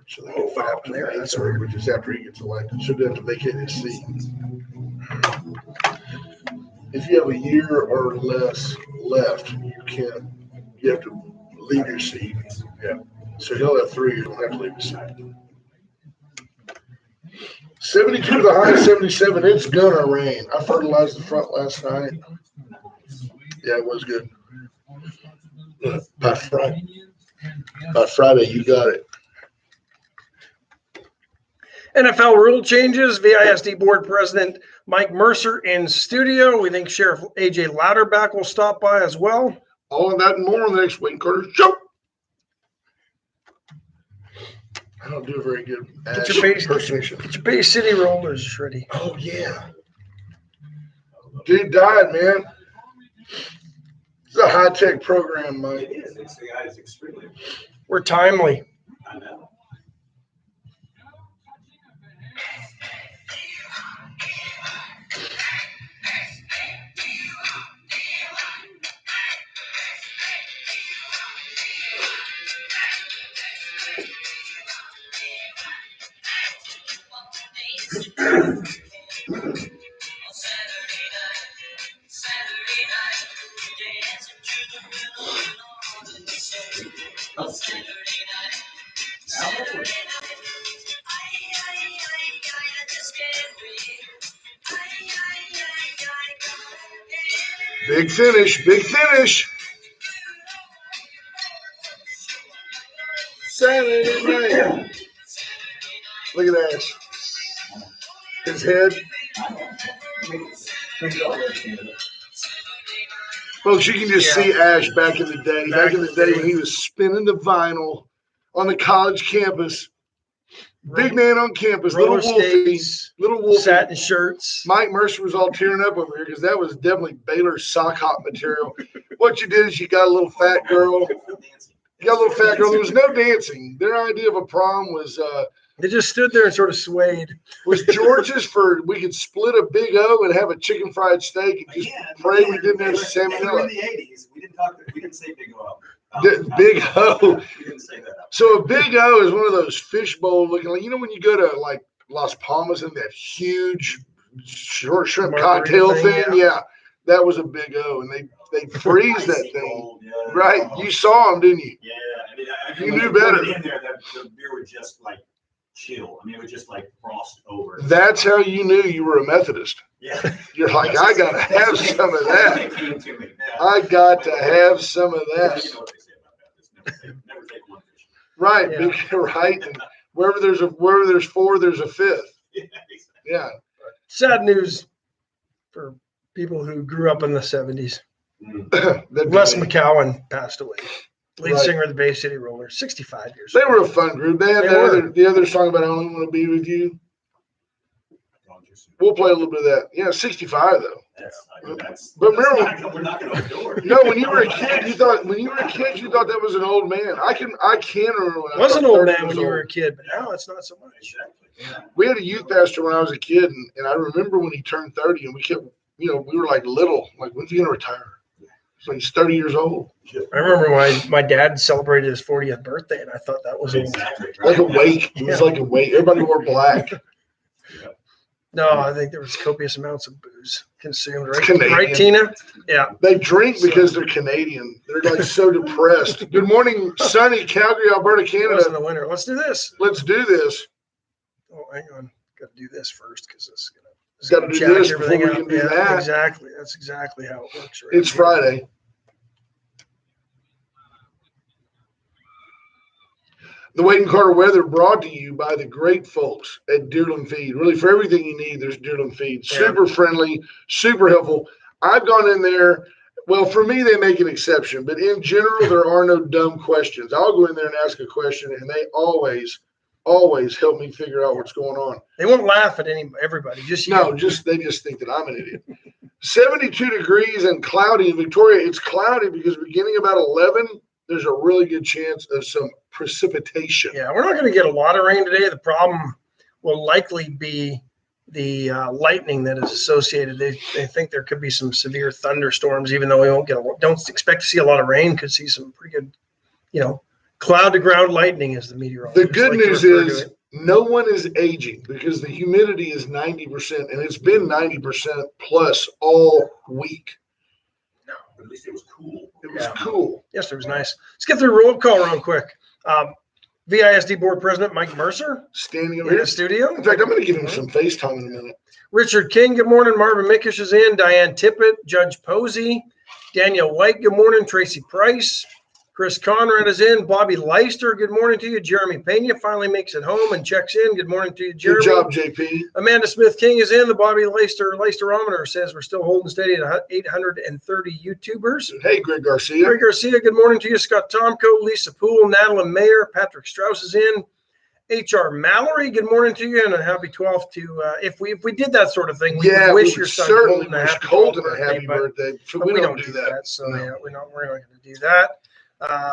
So they get 5 to May 3rd, which is after he gets elected. So they have to vacate his seat. If you have a year or less left, you have to leave your seat. Yeah. So he'll have 3 years, he'll have to leave his seat. 72 to the high, 77. It's gonna rain. I fertilized the front last night. Yeah, it was good. By Friday, you got it. NFL rule changes. VISD Board President Mike Mercer in studio. We think Sheriff AJ Louderback will stop by as well. All of that and more on the next Wayne Carter Show. I don't do a very good Get your Bay City Rollers ready. Oh, yeah. Dude died, man. It's a high-tech program, Mike. It is. It's extremely. We're timely. I know. Big finish, big finish. Saturday night. Look at that. His head. Folks, you can just see Ash back in the day. Back in the day when he was spinning the vinyl on the college campus. Big man on campus, Roller little Wolfie. skates, Little Wolfie. satin shirts. Mike Mercer was all tearing up over here because that was definitely Baylor's sock hop material. What you did is you got a little fat girl. You got a little fat girl. There was no dancing. Their idea of a prom was They just stood there and sort of swayed. was George's for we could split a Big O and have a chicken fried steak and just pray we didn't have salmonella. In the 80s, we didn't say Big O. Big O. We didn't say that. So a Big O is one of those fishbowl looking, like, you know, when you go to like Las Palmas and that huge short shrimp cocktail thing, yeah, that was a Big O, and they freeze that thing, cold, yeah. right? You saw them, didn't you? Yeah, I mean, You when knew put better. it in there, the beer would just like chill. I mean, it would just like frost over. That's how you knew you were a Methodist. Yeah. You're like, I gotta have some of that. It came to me. Yeah. I got to have some of that. You know what they say about that. It's never take one fish. Right, Yeah. right. And wherever there's 4, there's a 5th. Yeah, exactly. Yeah. Sad news for people who grew up in the 70s. That'd be Les me. McCowan passed away. Lead Right. singer of the Bay City Rollers, 65 years They old. were a fun group. They had They the other song about I Only Want to Be With You. We'll play a little bit of that. Yeah, 65 though. But remember, we're not going to adore. No, when you were a kid, you thought that was an old man. I can remember when I Was an thought old 30 man was when you old. were a kid, but now it's not so much. Exactly. Yeah. We had a youth pastor when I was a kid, and I remember when he turned 30, and we kept, we were like little, like, when's he gonna retire? So he's 30 years old. I remember when my dad celebrated his 40th birthday, and I thought that was old. Exactly. Like a wake. It was like a wake. Everybody wore black. No, I think there was copious amounts of booze consumed, right? Canadian. Right, Tina? Yeah. They drink because they're Canadian. They're like so depressed. Good morning, sunny Calgary, Alberta, It was in Canada. the winter. Let's do this. Let's do this. Oh, hang on. Got to do this first because this is Gotta gonna do jack this everything before we up. can do that. Exactly. That's exactly how it works. Right It's here. Friday. The Wade and Carter weather brought to you by the great folks at Deerland Feed. Really, for everything you need, there's Deerland Feed. Yeah. Super friendly, super helpful. I've gone in there. Well, for me, they make an exception, but in general, there are no dumb questions. I'll go in there and ask a question, and they always help me figure out what's going on. They won't laugh at everybody. Just you. No, they just think that I'm an idiot. 72 degrees and cloudy in Victoria. It's cloudy because beginning about 11, there's a really good chance of some precipitation. Yeah, we're not going to get a lot of rain today. The problem will likely be the lightning that is associated. They think there could be some severe thunderstorms, even though we don't expect to see a lot of rain. Could see some pretty good, Cloud to ground lightning is the meteorologist. The good like to news refer to is it. no one is aging because the humidity is 90%, and it's been 90% plus all week. But at least it was cool. It was Yeah. cool. Yes, it was nice. Let's get through roll call real quick. VISD board president Mike Mercer Standing over in here. the studio. In fact, I'm going to give him some FaceTime in a minute. Richard King, good morning. Marvin Mickish is in. Diane Tippett, Judge Posey, Daniel White, good morning. Tracy Price, Chris Conrad is in. Bobby Leister, good morning to you. Jeremy Pena finally makes it home and checks in. Good morning to you, Jeremy. Good job, JP. Amanda Smith King is in. The Bobby Leisterometer says we're still holding steady at 830 YouTubers. Hey, Greg Garcia. Greg Garcia, good morning to you. Scott Tomko, Lisa Poole, Natalie Mayer, Patrick Strauss is in. HR Mallory, good morning to you, and a happy 12th to if we did that sort of thing, we Yeah, would we wish would your son certainly Colton a wish happy Colton 12th a happy birthday. but We don't do that. So No. yeah, we're not going to do that.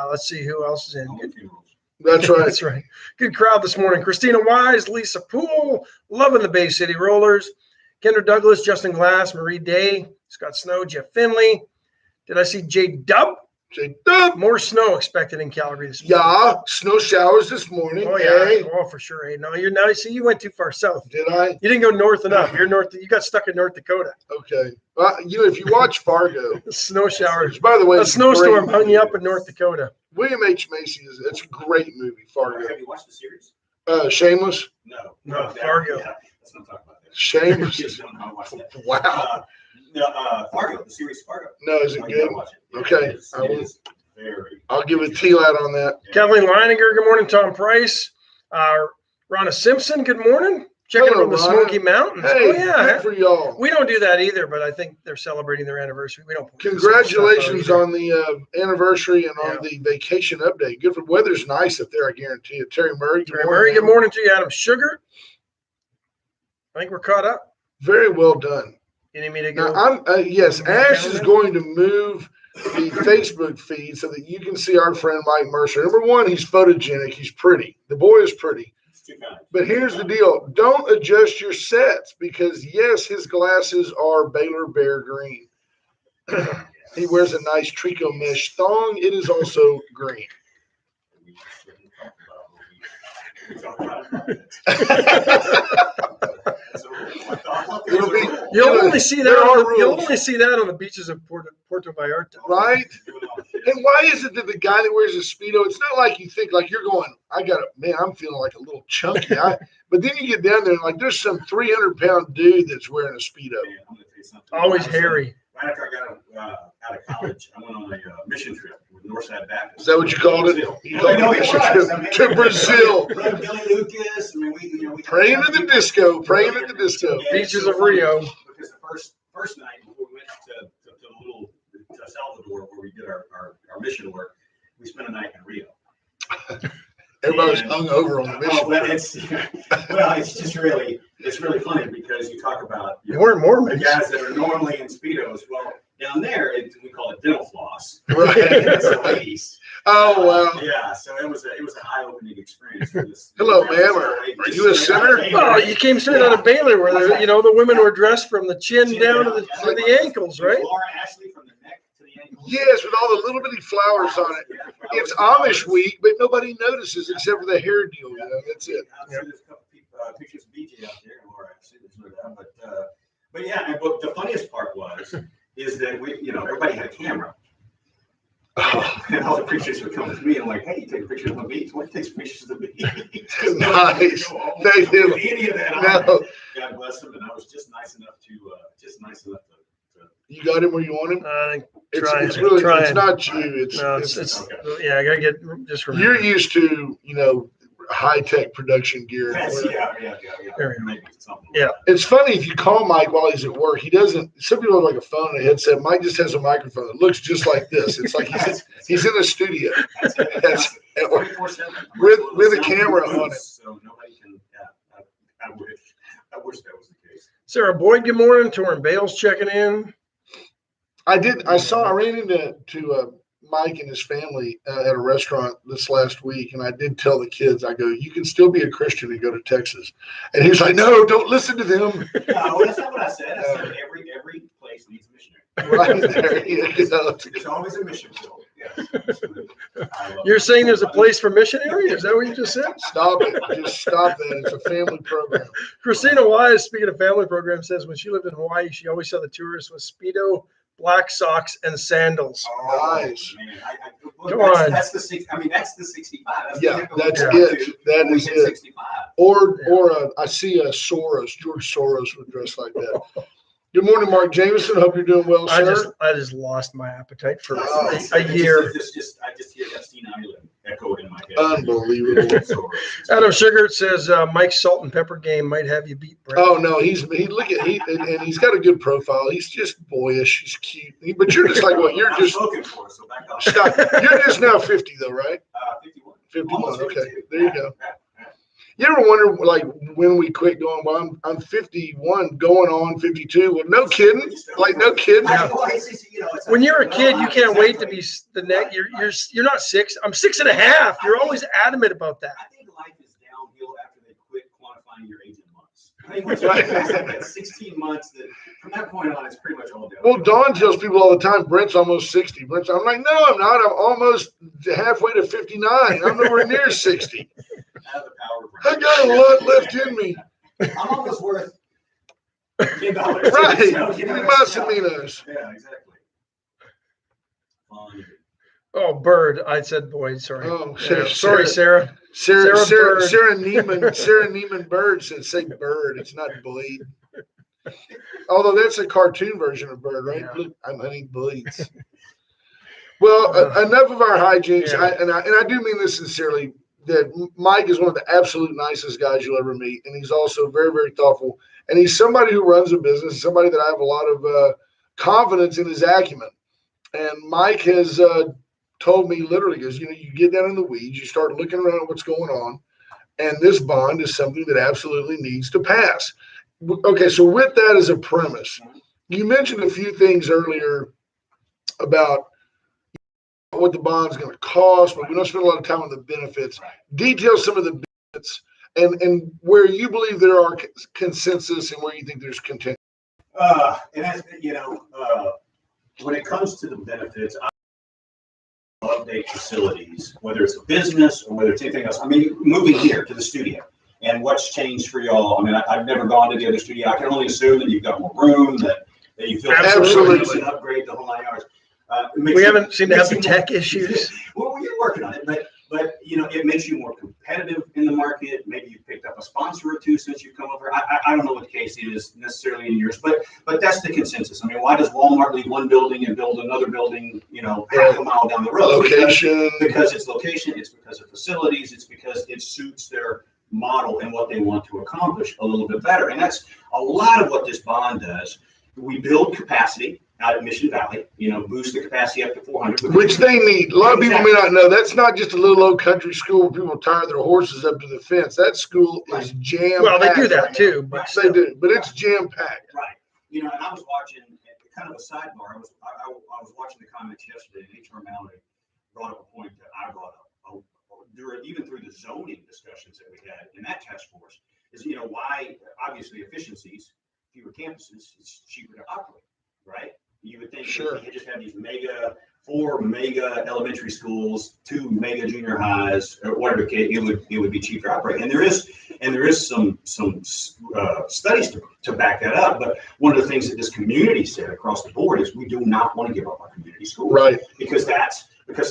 Let's see who else is in. Only funerals. That's right. That's right. Good crowd this morning. Christina Wise, Lisa Poole, loving the Bay City Rollers. Kendra Douglas, Justin Glass, Marie Day, Scott Snow, Jeff Finley. Did I see Jay Dub? J-Dub. More snow expected in Calgary this morning. Yeah, snow showers this morning. Oh yeah. Hey, Oh, for sure. Hey, no, you're now. See, you went too far south. did I? You didn't go north enough. You're north. You got stuck in North Dakota. Okay. If you watch Fargo, Snow showers. which, by the way, A it's snowstorm great hung you up movie. in North Dakota. William H. Macy it's a great movie, Fargo. Have you watched the series? Shameless. No. No, that- Fargo. Yeah, let's not talk about that. Shameless. Kids don't know how to watch that. Wow. Fargo, the series Fargo. No, is it Oh, you good? gotta watch it. Okay, It is, I will. very. I'll give a T-Lat on that. Kathleen Leininger, good morning. Tom Price. Ronna Simpson, good morning. Checking Hello, from the Ronna. Smoky Mountains. Hey, Oh, yeah. good for y'all. We don't do that either, but I think they're celebrating their anniversary. We don't. Congratulations on the anniversary and Yeah. on the vacation update. Good for weather's nice up there, I guarantee it. Terry Murray, good Terry morning. Murray, good morning to you. Adam Sugar. I think we're caught up. Very well done. You need me to Now, go? yes, Can we Ash count is it? going to move the Facebook feed so that you can see our friend Mike Mercer. Number one, he's photogenic. He's pretty. The boy is pretty. It's too kind. But here's the deal. Don't adjust your sets because, yes, his glasses are Baylor Bear green. He wears a nice Trico mesh thong. It is also green. It'll be- You'll Yeah, only see that. there are You'll rules. only see that on the beaches of Puerto Vallarta. Right? And why is it that the guy that wears a Speedo, it's not like you think like you're going, I'm feeling like a little chunky. But then you get down there and like there's some 300-pound dude that's wearing a Speedo. Always hairy. Right after I got out of college, I went on a mission trip with Northside Baptist. Is that what you called it? Brazil. You called it a mission trip to Brazil. Brother Billy Lucas. I mean, we Praying at the disco, praying at the disco. Beaches of Rio. Because the first night before we went to the little to Salvador where we did our mission work, we spent a night in Rio. Everybody was hung over on the Oh, well, mission. it's just really funny because you talk about You weren't the Mormons. guys that are normally in Speedos. Well, down there we call it dental floss. Right. It's the ladies. Oh, wow. Yeah, so it was an eye-opening experience for this. Hello, ma'am. Are you a sinner? Oh, you came straight out of Baylor where the women were dressed from the chin down to the ankles, right? Laura Ashley from the neck to the ankles. Yes, with all the little bitty flowers on it. It's Amish week, but nobody notices except for the hair deal. You know, that's it. There's a couple pictures of BJ out there and Laura Ashley. There's no doubt. But yeah, and the funniest part is that everybody had a camera. And all the preachers would come to me and I'm like, hey, you take a picture of the beach. What takes pictures of the beach? Nice. They do. Any of that on No. there. God bless them. And I was just nice enough to You got him where you want him? I think It's really, trying. it's not you. No, It's it's okay. yeah. I gotta get just remember. you're used to, high-tech production gear. yeah. There we go. Maybe something. Yeah. It's funny if you call Mike while he's at work, he doesn't. Some people have like a phone and a headset. Mike just has a microphone that looks just like this. It's like he's in a studio. That's at work. 24/7. With a camera on it. So nobody can. Yeah, I wish that was the case. Sarah Boyd, good morning. Torrin Bales checking in. I ran into Mike and his family at a restaurant this last week, and I did tell the kids, I go, you can still be a Christian and go to Texas. And he was like, no, don't listen to them. No, that's not what I said. I said every place needs a missionary. Right there. You know. There's always a mission field. Yes. I love You're it. saying there's a place for missionary? Is that what you just said? Stop it. Just stop that. It's a family program. Christina Wise, speaking of family program, says when she lived in Hawaii, she always saw the tourists with Speedo, black socks, and sandals. Oh, Nice. man. Come on. That's the six. I mean, that's the 65. That's Yeah, the that's number it. two That when we is hit it. 65. I see a Soros, George Soros would dress like that. Good morning, Mark Jameson. Hope you're doing well, sir. I just lost my appetite for Oh, a year. I just hear Epstein Island echoed in my head. Unbelievable. Adam Sugar says Mike's salt and pepper game might have you beat Brent. Oh no, he's got a good profile. He's just boyish. He's cute. But you're just like what? You're I'm just spoken for, so back up. stop. You're just now 50 though, right? 51. 51. Almost Okay, 52. there you go. You ever wonder like when we quit going? Well, I'm 51, going on 52. Well, no kidding. Like no kidding. When you're a kid, you can't wait to be the next. You're not 6. I'm 6.5. You're always adamant about that. I think life is downhill after they quit quantifying your age in months. I think once you get past that 16 months, that from that point on, it's pretty much all downhill. Well, Dawn tells people all the time, Brent's almost 60. I'm like, no, I'm not. I'm almost halfway to 59. I'm nowhere near 60. I have the power of I got a lot left in me. I'm almost worth $10. Right. So, You know, must yeah. have been us. Yeah, exactly. Fun. Oh, Bird. I said boy. Sorry. Oh, Yeah, sorry, Sarah. Sarah Bird. Neiman Bird said, say bird. It's not bleed. Although that's a cartoon version of bird, right? Yeah. I'm hunting bleeds. Well, enough of our hijinks. Yeah. I do mean this sincerely, that Mike is one of the absolute nicest guys you'll ever meet. And he's also very, very thoughtful. And he's somebody who runs a business, somebody that I have a lot of confidence in his acumen. And Mike has told me literally, because, you get down in the weeds, you start looking around at what's going on. And this bond is something that absolutely needs to pass. Okay, so with that as a premise, you mentioned a few things earlier about what the bond's going to cost, but we don't spend a lot of time on the benefits. Detail some of the benefits and where you believe there are consensus and where you think there's contention. And that's, when it comes to the benefits, I update facilities, whether it's a business or whether it's anything else. I mean, moving here to the studio and what's changed for y'all. I mean, I've never gone to the other studio. I can only assume that you've got more room, that you feel Absolutely. an upgrade the whole 9 yards. We haven't seemed to have the tech issues. Well, you're working on it, but it makes you more competitive in the market. Maybe you picked up a sponsor or two since you've come over. I don't know what the case is necessarily in yours, but that's the consensus. I mean, why does Walmart leave one building and build another building, half a mile down the road? Location. Because it's location, it's because of facilities, it's because it suits their model and what they want to accomplish a little bit better. And that's a lot of what this bond does. We build capacity out at Mission Valley, boost the capacity up to 400. Which they need. A lot of people may not know. That's not just a little old country school where people tie their horses up to the fence. That school is jam-packed. Well, they do that too, but They do, but it's jam-packed. Right. And I was watching kind of a sidebar. I was watching the comments yesterday, and HR Mallory brought up a point that I brought up even through the zoning discussions that we had in that task force. Is why obviously efficiencies, fewer campuses, it's cheaper to operate, right? You would think Sure. if you just have these four mega elementary schools, 2 mega junior highs, or whatever, it would be cheaper to operate. And there is some studies to back that up. But one of the things that this community said across the board is we do not want to give up our community schools, Right. Because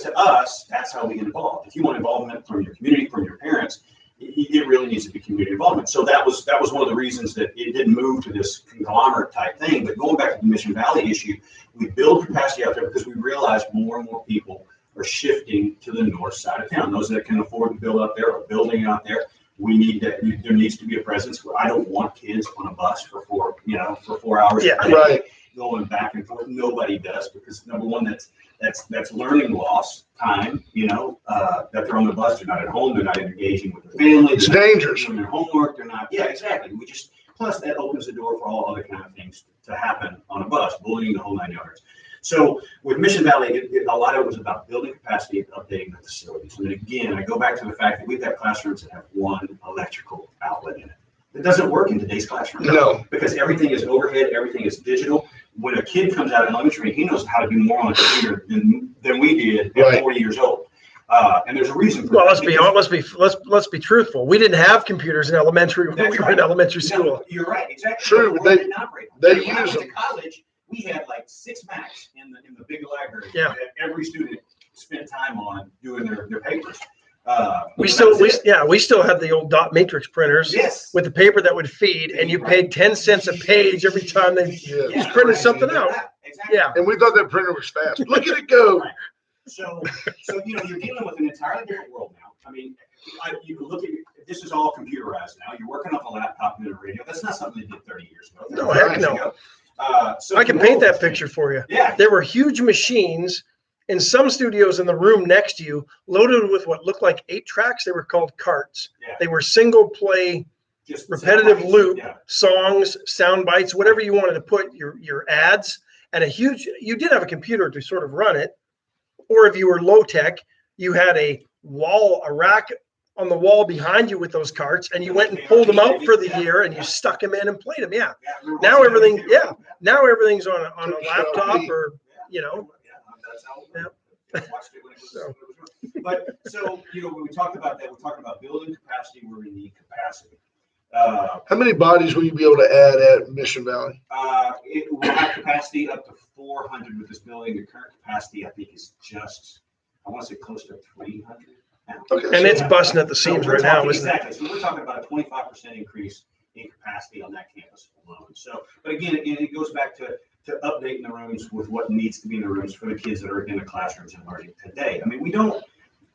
to us, that's how we get involved. If you want involvement from your community, from your parents, it really needs to be community involvement. So that was one of the reasons that it didn't move to this conglomerate type thing. But going back to the Mission Valley issue, we build capacity out there because we realize more and more people are shifting to the north side of town. Those that can afford to build out there are building out there. We need that. There needs to be a presence. I don't want kids on a bus for 4 hours. Yeah, right. Going back and forth. Nobody does, because number one, that's learning loss time. That they're on the bus, they're not at home, they're not engaging with the family. It's dangerous. Doing their homework, they're not. Yeah, exactly. Plus that opens the door for all other kind of things to happen on a bus, bullying, the whole 9 yards. So with Mission Valley, a lot of it was about building capacity and updating the facilities. And again, I go back to the fact that we've got classrooms that have one electrical outlet in it. It doesn't work in today's classroom. No. Because everything is overhead, everything is digital. when a kid comes out of elementary, he knows how to do more on a computer than we did at Right. 40 years old. And there's a reason for Well, that. let's be truthful. We didn't have computers in elementary when That's we were right. in elementary No, school. you're right, exactly. True, The but world didn't operate. they When I use went to them. college, we had like 6 Macs in the big library Yeah. that every student spent time on doing their papers. We you know, that was it. we still had the old dot matrix printers Yes. with the paper that would feed, and you paid 10 cents a page every time they Yeah. Yeah, printed right. something out. Exactly. Yeah. And we thought that printer was fast. Look at it go. Right. So you're dealing with an entirely different world now. I mean, you can look at this is all computerized now. You're working off a laptop and a radio. That's not something they did 30 years ago. No, 30 heck years no. ago. So I can the paint world that has picture changed. for you. Yeah. There were huge machines in some studios in the room next to you, loaded with what looked like 8 tracks. They were called carts. Yeah. They were single play, Just repetitive sound loop, bites. Yeah. songs, sound bites, whatever you wanted to put your ads, and you did have a computer to sort of run it. Or if you were low tech, you had a rack on the wall behind you with those carts, and you went and pulled them out for the year and you stuck them in and played them. Yeah. Yeah, we were Now watching everything- everything. yeah. Now everything's on a laptop or, you know. Yeah, that's how Yeah. I watched it when it was. So. But so when we talked about that, we're talking about building capacity where we need capacity. How many bodies will you be able to add at Mission Valley? It will have capacity up to 400 with this building. The current capacity, I think, is just, I want to say close to 300 now. Okay. And it's Yeah. busting at the So seams we're right now, talking- isn't it? exactly. So we're talking about a 25% increase in capacity on that campus alone. So, but again, it goes back to updating the rooms with what needs to be in the rooms for the kids that are in the classrooms and learning today. I mean, we don't,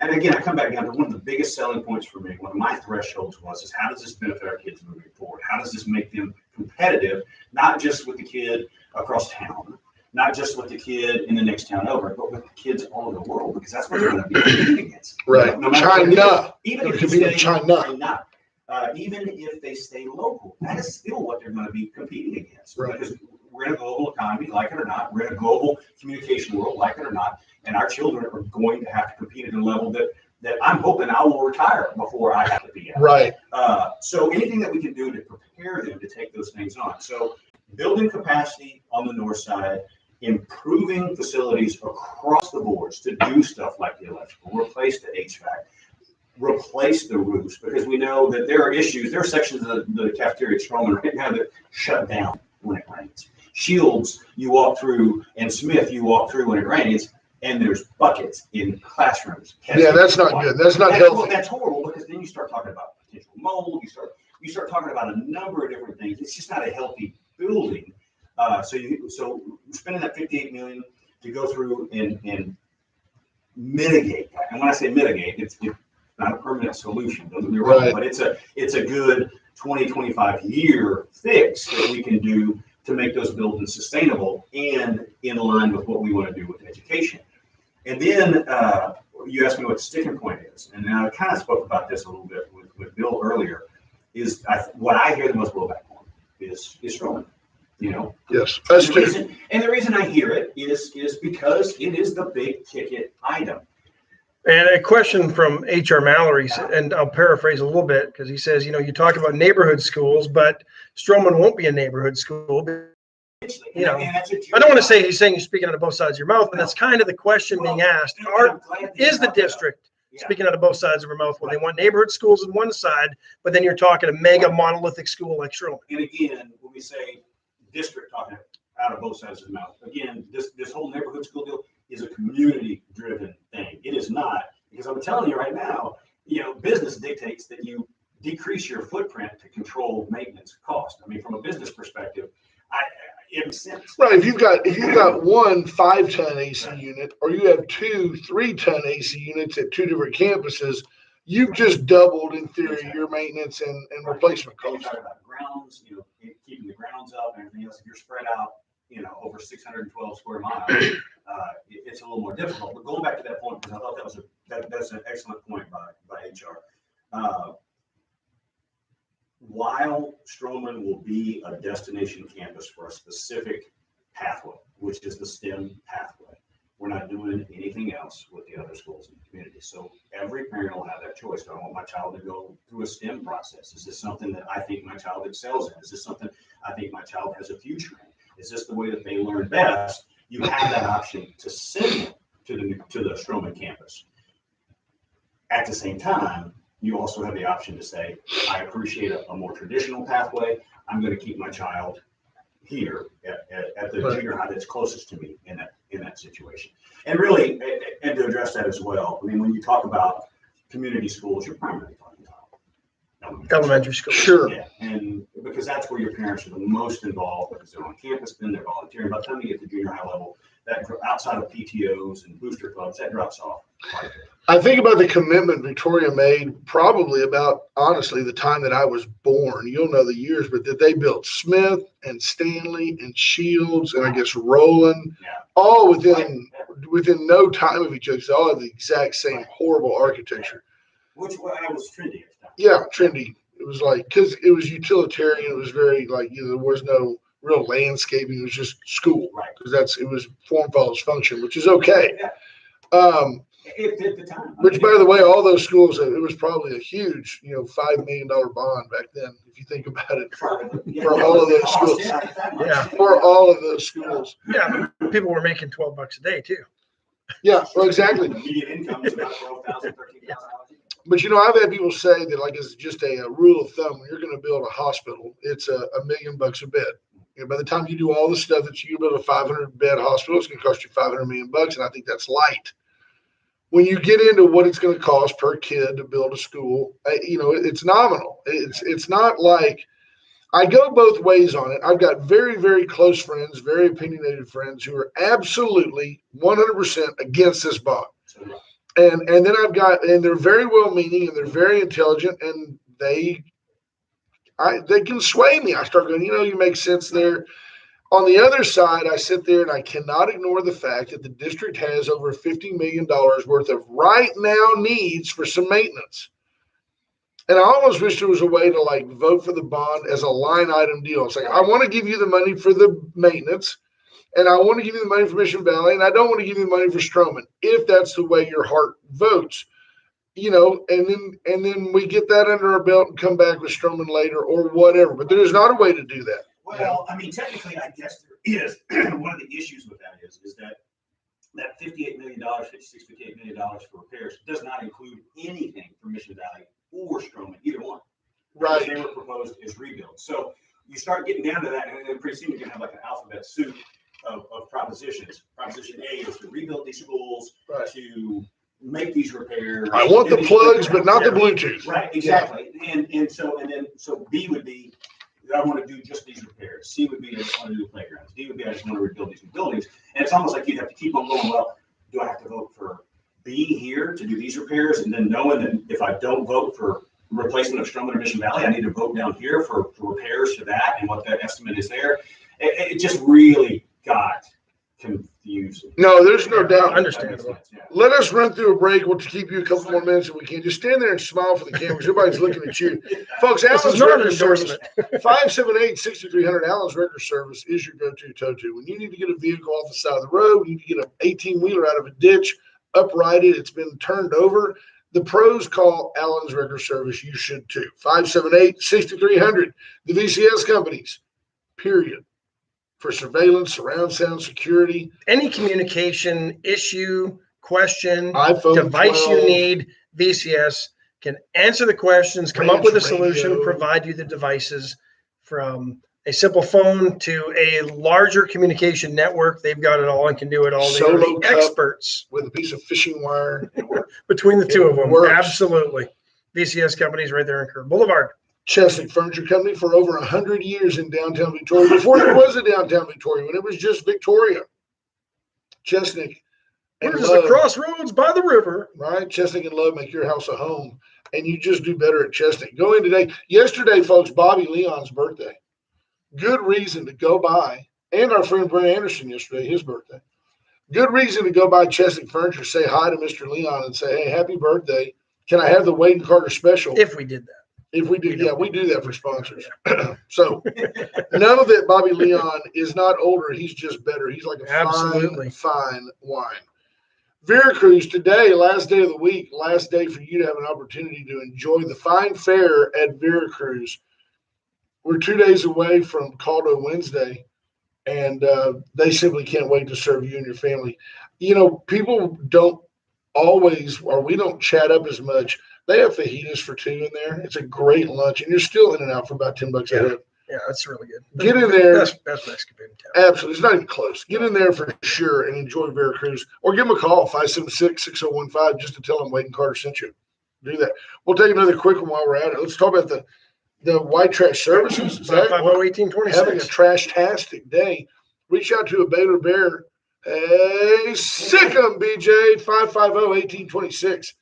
and again, I come back down to one of the biggest selling points for me, one of my thresholds is how does this benefit our kids moving forward? How does this make them competitive, not just with the kid across town, not just with the kid in the next town over, but with the kids all over the world, because that's what they're going to be competing against. Right. No matter what it is. China. Even It if could they be in stay China. even if they stay local, that is still what they're going to be competing against. Right. Because we're in a global economy, like it or not. We're in a global communication world, like it or not. And our children are going to have to compete at a level that I'm hoping I will retire before I have to be at. Right. So anything that we can do to prepare them to take those things on. So building capacity on the north side, improving facilities across the boards to do stuff like the electrical, replace the HVAC, replace the roofs, because we know that there are issues. There are sections of the cafeteria at Stroman right now that shut down when it rains. Shields, you walk through, and Smith, you walk through when it rains, and there's buckets in classrooms. Yeah, that's not good. That's not Well, healthy. that's horrible, because then you start talking about potential mold. You start talking about a number of different things. It's just not a healthy building. So spending that $58 million to go through and mitigate that. And when I say mitigate, it's not a permanent solution. Don't get me wrong, Right. but it's a good 20-25 year fix that we can do to make those buildings sustainable and in line with what we want to do with education. And then you asked me what the sticking point is, and I kind of spoke about this a little bit with Bill earlier. What I hear the most blowback on is Stroman. Yes. And Us the too. reason I hear it is because it is the big ticket item. And a question from H.R. Mallory, and I'll paraphrase a little bit because he says, you talk about neighborhood schools, but Stroman won't be a neighborhood school. And that's a I don't want to say he's saying you're speaking out of both sides of your mouth, but that's kind of the question being asked. And I'm glad that you Is the brought that up. district Yeah. speaking out of both sides of her mouth? Well, they want neighborhood schools on one side, but then you're talking a mega monolithic school like Stroman. And again, when we say district, talking out of both sides of the mouth, again, this whole neighborhood school deal is a community-driven thing. It is not, because I'm telling you right now, business dictates that you decrease your footprint to control maintenance cost. I mean, from a business perspective, it makes sense. Right. If you've got one 5-ton AC unit, or you have 2 3-ton AC units at 2 different campuses, you've just doubled in theory your maintenance and replacement And you costs. talk about grounds, keeping the grounds up and everything else. If you're spread out, over 612 square miles, it's a little more difficult. But going back to that point, because I thought that's an excellent point by HR. While Stroman will be a destination campus for a specific pathway, which is the STEM pathway, we're not doing anything else with the other schools in the community. So every parent will have that choice. Do I want my child to go through a STEM process? Is this something that I think my child excels in? Is this something I think my child has a future in? Is this the way that they learn best? You have that option to send them to the Stroman campus. At the same time, you also have the option to say, I appreciate a more traditional pathway. I'm going to keep my child here at the junior high that's closest to me in that situation. And really, and to address that as well, I mean, when you talk about community schools, you're primarily talking about Elementary school. Sure. Yeah, and because that's where your parents are the most involved, because they're on campus, then they're volunteering. By the time you get to junior high level, that outside of PTOs and booster clubs, that drops off quite a bit. I think about the commitment Victoria made probably about, honestly, the time that I was born. You'll know the years, but that they built Smith and Stanley and Shields and I guess Roland, all within no time of each other. So all have the exact same horrible architecture. Which I was trendy at the time. Yeah, trendy. It was like, because it was utilitarian. It was very like, there was no real landscaping. It was just school. Right. Because it was form follows function, which is okay. Yeah. It did the time. Which, by the way, all those schools, it was probably a huge, $5 million bond back then, if you think about it, for all of those schools. Yeah. For all of those schools. Yeah, but people were making $12 a day too. Yeah, well, exactly. Median income is about $12,000, $13,000. But, I've had people say that, like, it's just a rule of thumb. When you're going to build a hospital, it's $1 million a bed. By the time you do all the stuff that you build a 500-bed hospital, it's going to cost you $500 million, and I think that's light. When you get into what it's going to cost per kid to build a school, it's nominal. It's not like I go both ways on it. I've got very, very close friends, very opinionated friends who are absolutely 100% against this bond. And then and they're very well-meaning and they're very intelligent and they can sway me. I start going, you make sense there. On the other side, I sit there and I cannot ignore the fact that the district has over $50 million worth of right now needs for some maintenance. And I almost wish there was a way to vote for the bond as a line item deal. It's like, I want to give you the money for the maintenance and I want to give you the money for Mission Valley and I don't want to give you the money for Stroman, if that's the way your heart votes. And then we get that under our belt and come back with Stroman later or whatever. But there's not a way to do that. Well, I mean, technically, I guess there is. One of the issues with that is that $58 million, $58 million for repairs does not include anything for Mission Valley or Stroman, either one. Right. They were proposed as rebuilds. So you start getting down to that, and then pretty soon you're going to have like an alphabet soup of propositions. Proposition A is to rebuild these schools, to make these repairs. I want the plugs, but not the Bluetooth. Right, exactly. Yeah. And so B would be, I want to do just these repairs. C would be, I just want to do playgrounds. D would be, I just want to rebuild these new buildings. And it's almost like you'd have to keep on going, well, do I have to vote for B here to do these repairs? And then knowing that if I don't vote for replacement of Stroman or Mission Valley, I need to vote down here for repairs to that and what that estimate is there. It just really got confusing. No, there's no doubt. Understandable. Yeah. Let us run through a break. We'll keep you a couple more minutes if we can. Just stand there and smile for the cameras. Everybody's looking at you. Folks, This is Allen's not an Record Service, endorsement. 578-6300 Allen's Record Service is your go-to tow-to. When you need to get a vehicle off the side of the road, you need to get an 18-wheeler out of a ditch, uprighted, it's been turned over, the pros call Allen's Record Service. You should too. 578-6300. The VCS companies, period. For surveillance, surround sound, security. Any communication issue, question, iPhone device 12. you need, VCS can answer the questions, come up with a solution, provide you the devices from a simple phone to a larger communication network. They've got it all and can do it all. They are Solo the cup experts with a piece of fishing wire. between the two of them. Works. Absolutely. VCS companies right there in Kerr Boulevard. Chesnick Furniture Company for over 100 years in downtown Victoria, before there was a downtown Victoria, when it was just Victoria. Chesnick and We're just the Love, crossroads by the river. right? Chesnick and Love make your house a home, and you just do better at Chesnick. Go in today. Yesterday, folks, Bobby Leon's birthday. Good reason to go by, and our friend Brent Anderson yesterday, his birthday. Good reason to go by Chesnick Furniture, say hi to Mr. Leon and say, hey, happy birthday. Can I have the Wade and Carter special? If we did that. If we do, yeah, we do that for sponsors. So none of it, Bobby Leon is not older. He's just better. He's like a Absolutely. fine wine. Veracruz today, last day of the week, last day for you to have an opportunity to enjoy the fine fare at Veracruz. We're 2 days away from Caldo Wednesday. and they simply can't wait to serve you and your family. You know, people don't always, or we don't chat up as much. They have fajitas for two in there. It's a great lunch, and you're still in and out for about $10 a head. Yeah, that's really good. Get in there. Best Mexican food in town. Absolutely. It's not even close. Get in there for sure and enjoy Veracruz, or give them a call, 576-6015, just to tell them Wade and Carter sent you. Do that. We'll take another quick one while we're at it. Let's talk about the white trash services. Zach, 550-1826. having a trash-tastic day. Reach out to a Baylor Bear. Hey, sick 'em, BJ, 550-1826.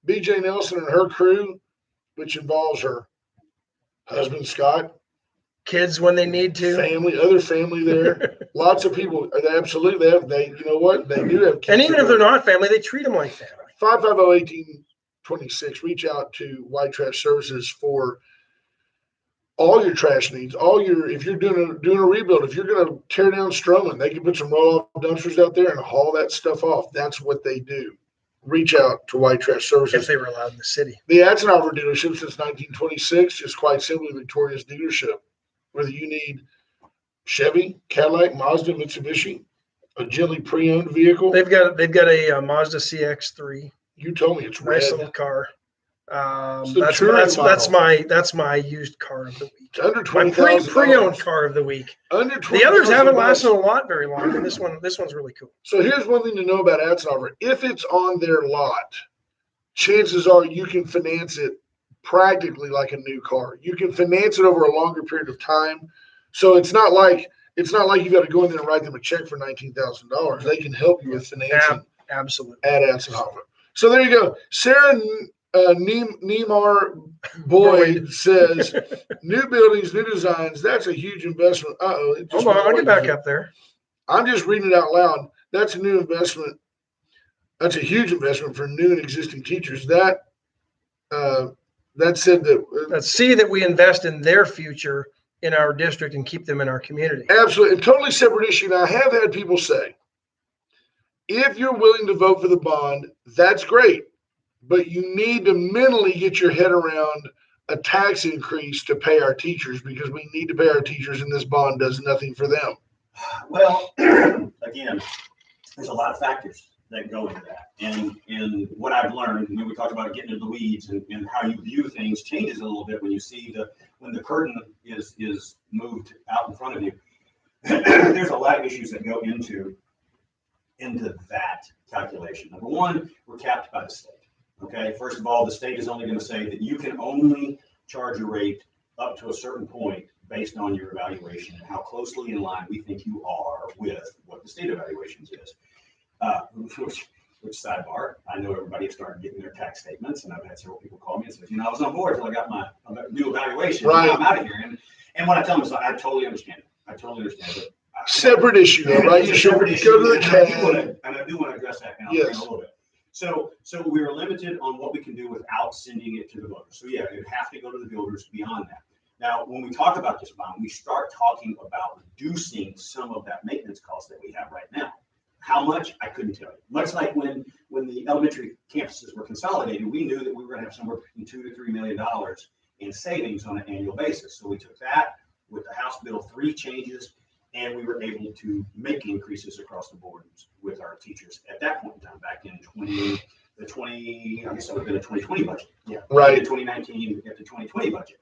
BJ Nelson and her crew, which involves her husband, Scott, Kids when they need to. other family there. Lots of people. Absolutely. They you know what? They do have kids. And even if they're not family, they treat them like family. 550-1826. Reach out to White Trash Services for all your trash needs. If you're doing a rebuild, if you're going to tear down Stroman, they can put some roll-off dumpsters out there and haul that stuff off. That's what they do. Reach out to White Trash Services. If they were allowed in the city. The Atzenhower dealership since 1926, just quite simply Victoria's dealership. Whether you need Chevy, Cadillac, Mazda, Mitsubishi, a gently pre-owned vehicle. They've got a Mazda CX-3. You told me it's red. Nice little car. the That's touring my used car of the week. It's under My $20,000. pre-owned car of the week. Under The others haven't $20,000. lasted a lot very long, and this one's really cool. So here's one thing to know about Atzenhower. If it's on their lot, chances are you can finance it practically like a new car. You can finance it over a longer period of time. So it's not like you got to go in there and write them a check for $19,000. They can help you with financing Absolutely. at Atzenhower. So there you go. Sarah Neymar Boyd says, new buildings, new designs. That's a huge investment. Hold on, I'll get back up there. I'm just reading it out loud. That's a new investment. That's a huge investment for new and existing teachers. That said that Let's see that we invest in their future in our district and keep them in our community. absolutely a totally separate issue. Now, I have had people say, if you're willing to vote for the bond, that's great, but you need to mentally get your head around a tax increase to pay our teachers, because we need to pay our teachers and this bond does nothing for them. Well, again, there's a lot of factors that go into that. And what I've learned, we talked about getting into the weeds and how you view things changes a little bit when you see when the curtain is moved out in front of you. There's a lot of issues that go into that calculation. Number one, we're capped by the state. Okay, first of all, the state is only going to say that you can only charge a rate up to a certain point based on your evaluation and how closely in line we think you are with what the state evaluations is. Which sidebar, I know everybody has started getting their tax statements, and I've had several people call me and say, I was on board until I got my new evaluation. Right. I'm out of here. And what I tell them is, I totally understand it. I totally understand it. Separate issue, though, right? You should go to the CAD. And I do want to address that now Yes. in a little bit. So we're limited on what we can do without sending it to the voters. So yeah, it would have to go to the voters beyond that. Now, when we talk about this bond, we start talking about reducing some of that maintenance cost that we have right now. How much? I couldn't tell you. Much like when the elementary campuses were consolidated, we knew that we were going to have somewhere between $2 to $3 million in savings on an annual basis. So we took that with the House Bill 3 changes, and we were able to make increases across the board with our teachers at that point in time, back in I guess that would have been a 2020 budget. Yeah, Right. The 2019 at the 2020 budget.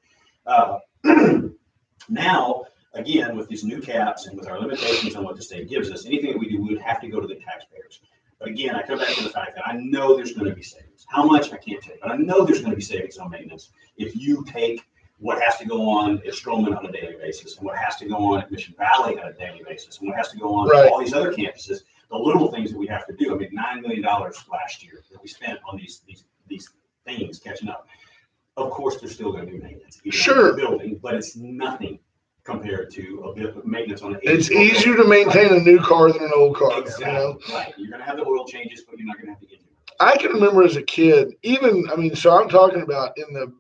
Now, again, with these new caps and with our limitations on what the state gives us, anything that we do, we would have to go to the taxpayers. But again, I come back to the fact that I know there's going to be savings. How much, I can't tell you, but I know there's going to be savings on maintenance if you take what has to go on at Stroman on a daily basis, and what has to go on at Mission Valley on a daily basis, and what has to go on Right. at all these other campuses, the little things that we have to do. I mean, $9 million last year that we spent on these things catching up. Of course, there's still going to be maintenance. even on Sure. the building, but it's nothing compared to a bit of maintenance on an. It's easier to maintain a new car than an old car. Exactly, You know? right. You're going to have the oil changes, but you're not going to have the engine. I can remember as a kid, so I'm talking about in the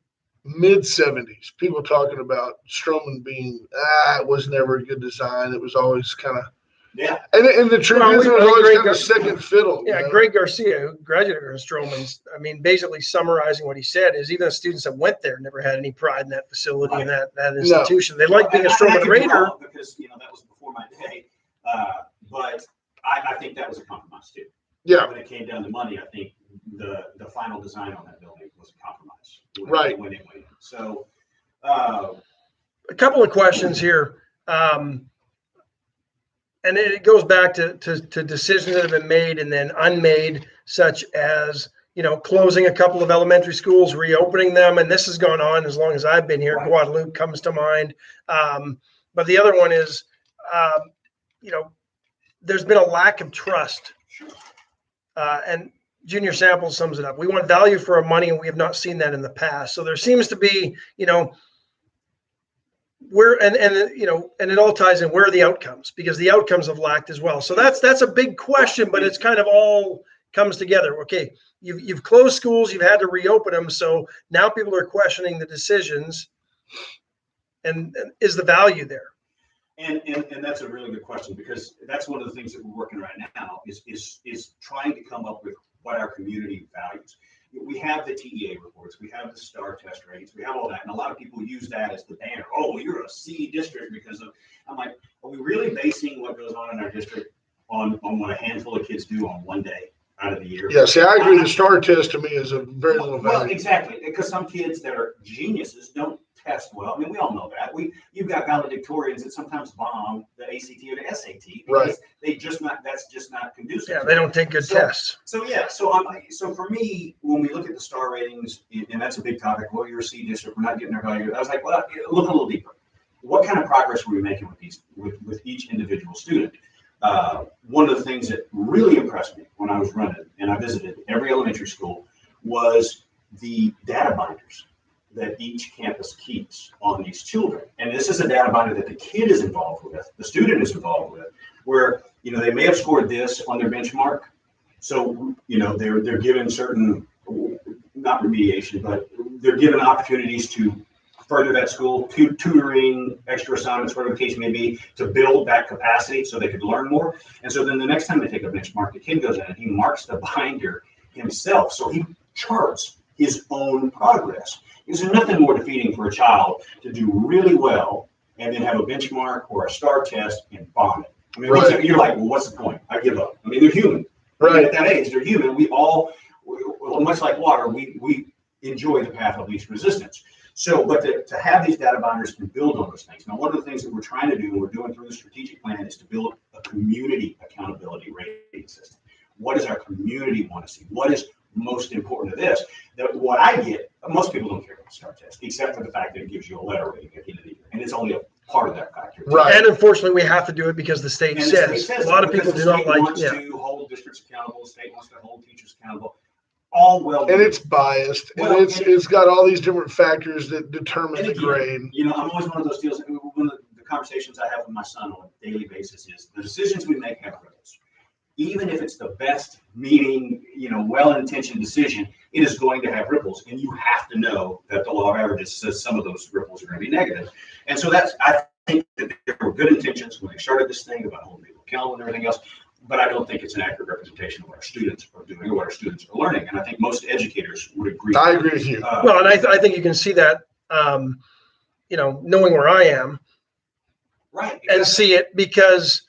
mid 70s, people talking about Stroman being, it was never a good design. It was always kind of, Yeah. and the truth Well, is, it was I think always Greg kind of second fiddle. you Yeah, know? Greg Garcia, who graduated from Stroman's, basically summarizing what he said is even the students that went there never had any pride in that facility and that institution. They liked being a And I Stroman could be Raider. wrong because, that was before my day. But I think that was a compromise too. Yeah. When it came down to money, I think the final design on that building was a compromise. Right. When it went in. So, A couple of questions here. And it goes back to decisions that have been made and then unmade, such as, closing a couple of elementary schools, reopening them. And this has gone on as long as I've been here. Right. Guadalupe comes to mind. But the other one is, there's been a lack of trust. And Junior Samples sums it up. We want value for our money, and we have not seen that in the past. So there seems to be, and it all ties in, where are the outcomes? Because the outcomes have lacked as well. So that's a big question, but it's kind of all comes together. Okay, you've closed schools, you've had to reopen them, so now people are questioning the decisions, and is the value there? And that's a really good question, because that's one of the things that we're working right now is trying to come up with what our community values. We have the TEA reports, we have the STAR test ratings, we have all that, and a lot of people use that as the banner. Oh, you're a C district because of. I'm like, are we really basing what goes on in our district on what a handful of kids do on one day out of the year? Yeah, see, I agree. The STAR test to me is a very little Well, value. exactly, because some kids that are geniuses don't test well. I mean, we all know that. You've got valedictorians that sometimes bomb the ACT or the SAT because that's just not conducive. Yeah, they don't take good tests. So for me, when we look at the STAR ratings, and that's a big topic, well, you're a C district, we're not getting our value. I was like, well, look a little deeper. What kind of progress were we making with each individual student? One of the things that really impressed me when I was running, and I visited every elementary school, was the data binders that each campus keeps on these children. And this is a data binder that the kid is involved with, the student is involved with, where, they may have scored this on their benchmark. So, they're given certain, not remediation, but they're given opportunities to further that school, tutoring, extra assignments, whatever the case may be, to build that capacity so they could learn more. And so then the next time they take a benchmark, the kid goes in and he marks the binder himself. So he charts his own progress. Is there nothing more defeating for a child to do really well and then have a benchmark or a STAR test and bomb it? I mean, you're like, well, what's the point? I give up. I mean, they're human. Right. At that age, they're human. We all, much like water, we enjoy the path of least resistance. So, but to have these data binders and build on those things. Now, one of the things that we're trying to do, and we're doing through the strategic plan, is to build a community accountability rating system. What does our community want to see? What is most important to this? That what I get, most people don't care about the STAR test, except for the fact that it gives you a letter rating at the end of the year, and it's only a part of that factor. Right. And unfortunately, we have to do it because the state says. A lot of people do not like. The state wants to hold districts accountable. The state wants to hold teachers accountable. All well. And it's biased, and it's got all these different factors that determine the grade. I'm always one of those deals. One of the conversations I have with my son on a daily basis is the decisions we make have ripples. Even if it's the best meaning, well-intentioned decision, it is going to have ripples, and you have to know that the law of averages says some of those ripples are going to be negative. And so I think that there were good intentions when they started this thing about holding people accountable and everything else. But I don't think it's an accurate representation of what our students are doing or what our students are learning. And I think most educators would agree. I agree with you. Well, and I think you can see that, knowing where I am, right, exactly. And see it, because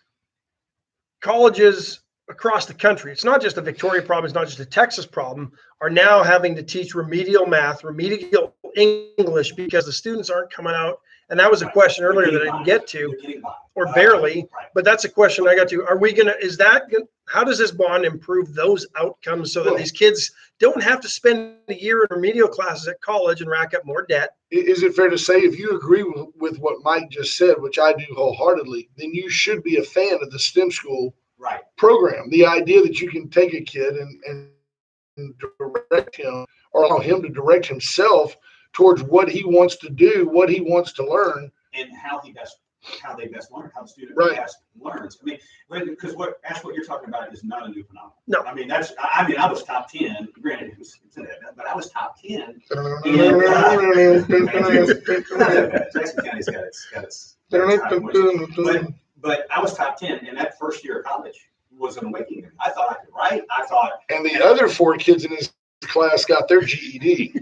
colleges across the country, it's not just a Victoria problem, it's not just a Texas problem, are now having to teach remedial math, remedial English, because the students aren't coming out. And that was a question earlier that I didn't get to, or barely, but that's a question I got to. Are we going to, how does this bond improve those outcomes so that these kids don't have to spend a year in remedial classes at college and rack up more debt? Is it fair to say, if you agree with what Mike just said, which I do wholeheartedly, then you should be a fan of the STEM school program? The idea that you can take a kid and direct him, or allow him to direct himself towards what he wants to do, what he wants to learn, and how they best learn, how the student best learns. I mean, because what you're talking about is not a new phenomenon. No, I mean I was top 10. Granted, it was but I was top 10. Jackson County's got its but I was top 10, and that first year of college was an awakening. I thought I could write. And the other 4 kids in his class got their GED.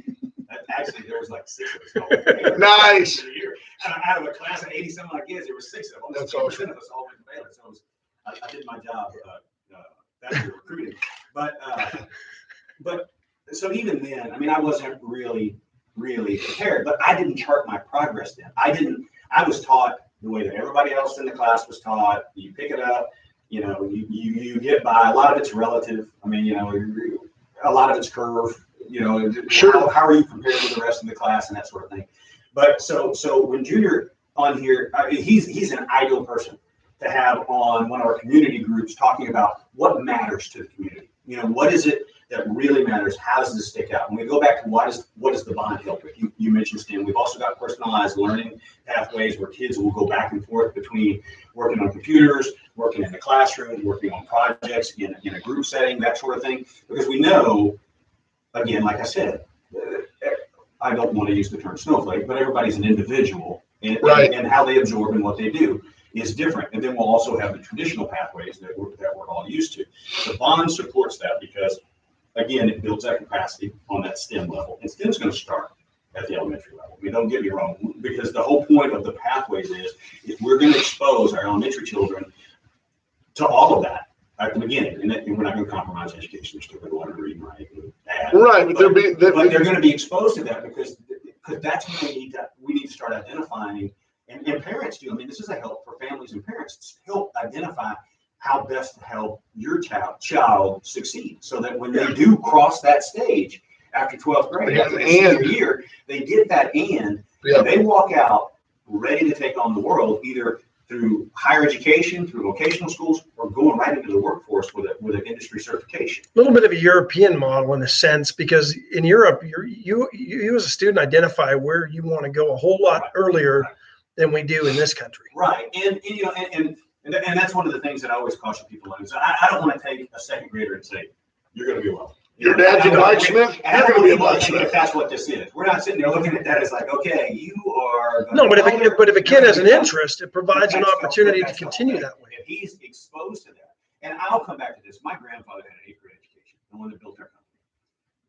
Actually, there was like 6 of us. Nice. Out of a class of 80 some odd kids, there were 6 of them. That's awesome. Of us all went to Baylor. So I did my job. That's recruiting, but so even then, I mean, I wasn't really prepared. But I didn't chart my progress then. I was taught the way that everybody else in the class was taught. You pick it up. You know, you get by. A lot of it's relative. I mean, you know, a lot of it's curve. You know, Sure. How are you compared to the rest of the class and that sort of thing. But so when Junior on here, he's an ideal person to have on one of our community groups talking about what matters to the community. You know, what is it that really matters? How does this stick out? When we go back to what does the bond help with? You mentioned STEM. We've also got personalized learning pathways where kids will go back and forth between working on computers, working in the classroom, working on projects in a group setting, that sort of thing. Because we know, again, like I said, I don't want to use the term snowflake, but everybody's an individual, and how they absorb and what they do is different. And then we'll also have the traditional pathways that we're all used to. The bond supports that because, again, it builds that capacity on that STEM level. And STEM's going to start at the elementary level. I mean, don't get me wrong, because the whole point of the pathways is if we're going to expose our elementary children to all of that at the beginning, and we're not going to compromise education. They're still going to want to read and write and add. Right, but they're going to be exposed to that because that's when we need to start identifying. And parents do. I mean, this is a help for families and parents to help identify how best to help your child succeed so that when they do cross that stage after 12th grade, after the senior year, they get that and they walk out ready to take on the world, either through higher education, through vocational schools, or going right into the workforce with an industry certification. A little bit of a European model in a sense, because in Europe, you as a student identify where you want to go a whole lot earlier than we do in this country. Right, and you know, and that's one of the things that I always caution people on. So I don't want to take a second grader and say, "You're going to be well." Your dad's a blacksmith. You're going to be a blacksmith. If that's what this is, we're not sitting there looking at that as like, okay, you are. No, but if a kid has an interest, it provides an opportunity to continue that way. If he's exposed to that, and I'll come back to this. My grandfather had an 8th grade education, the one that built our company.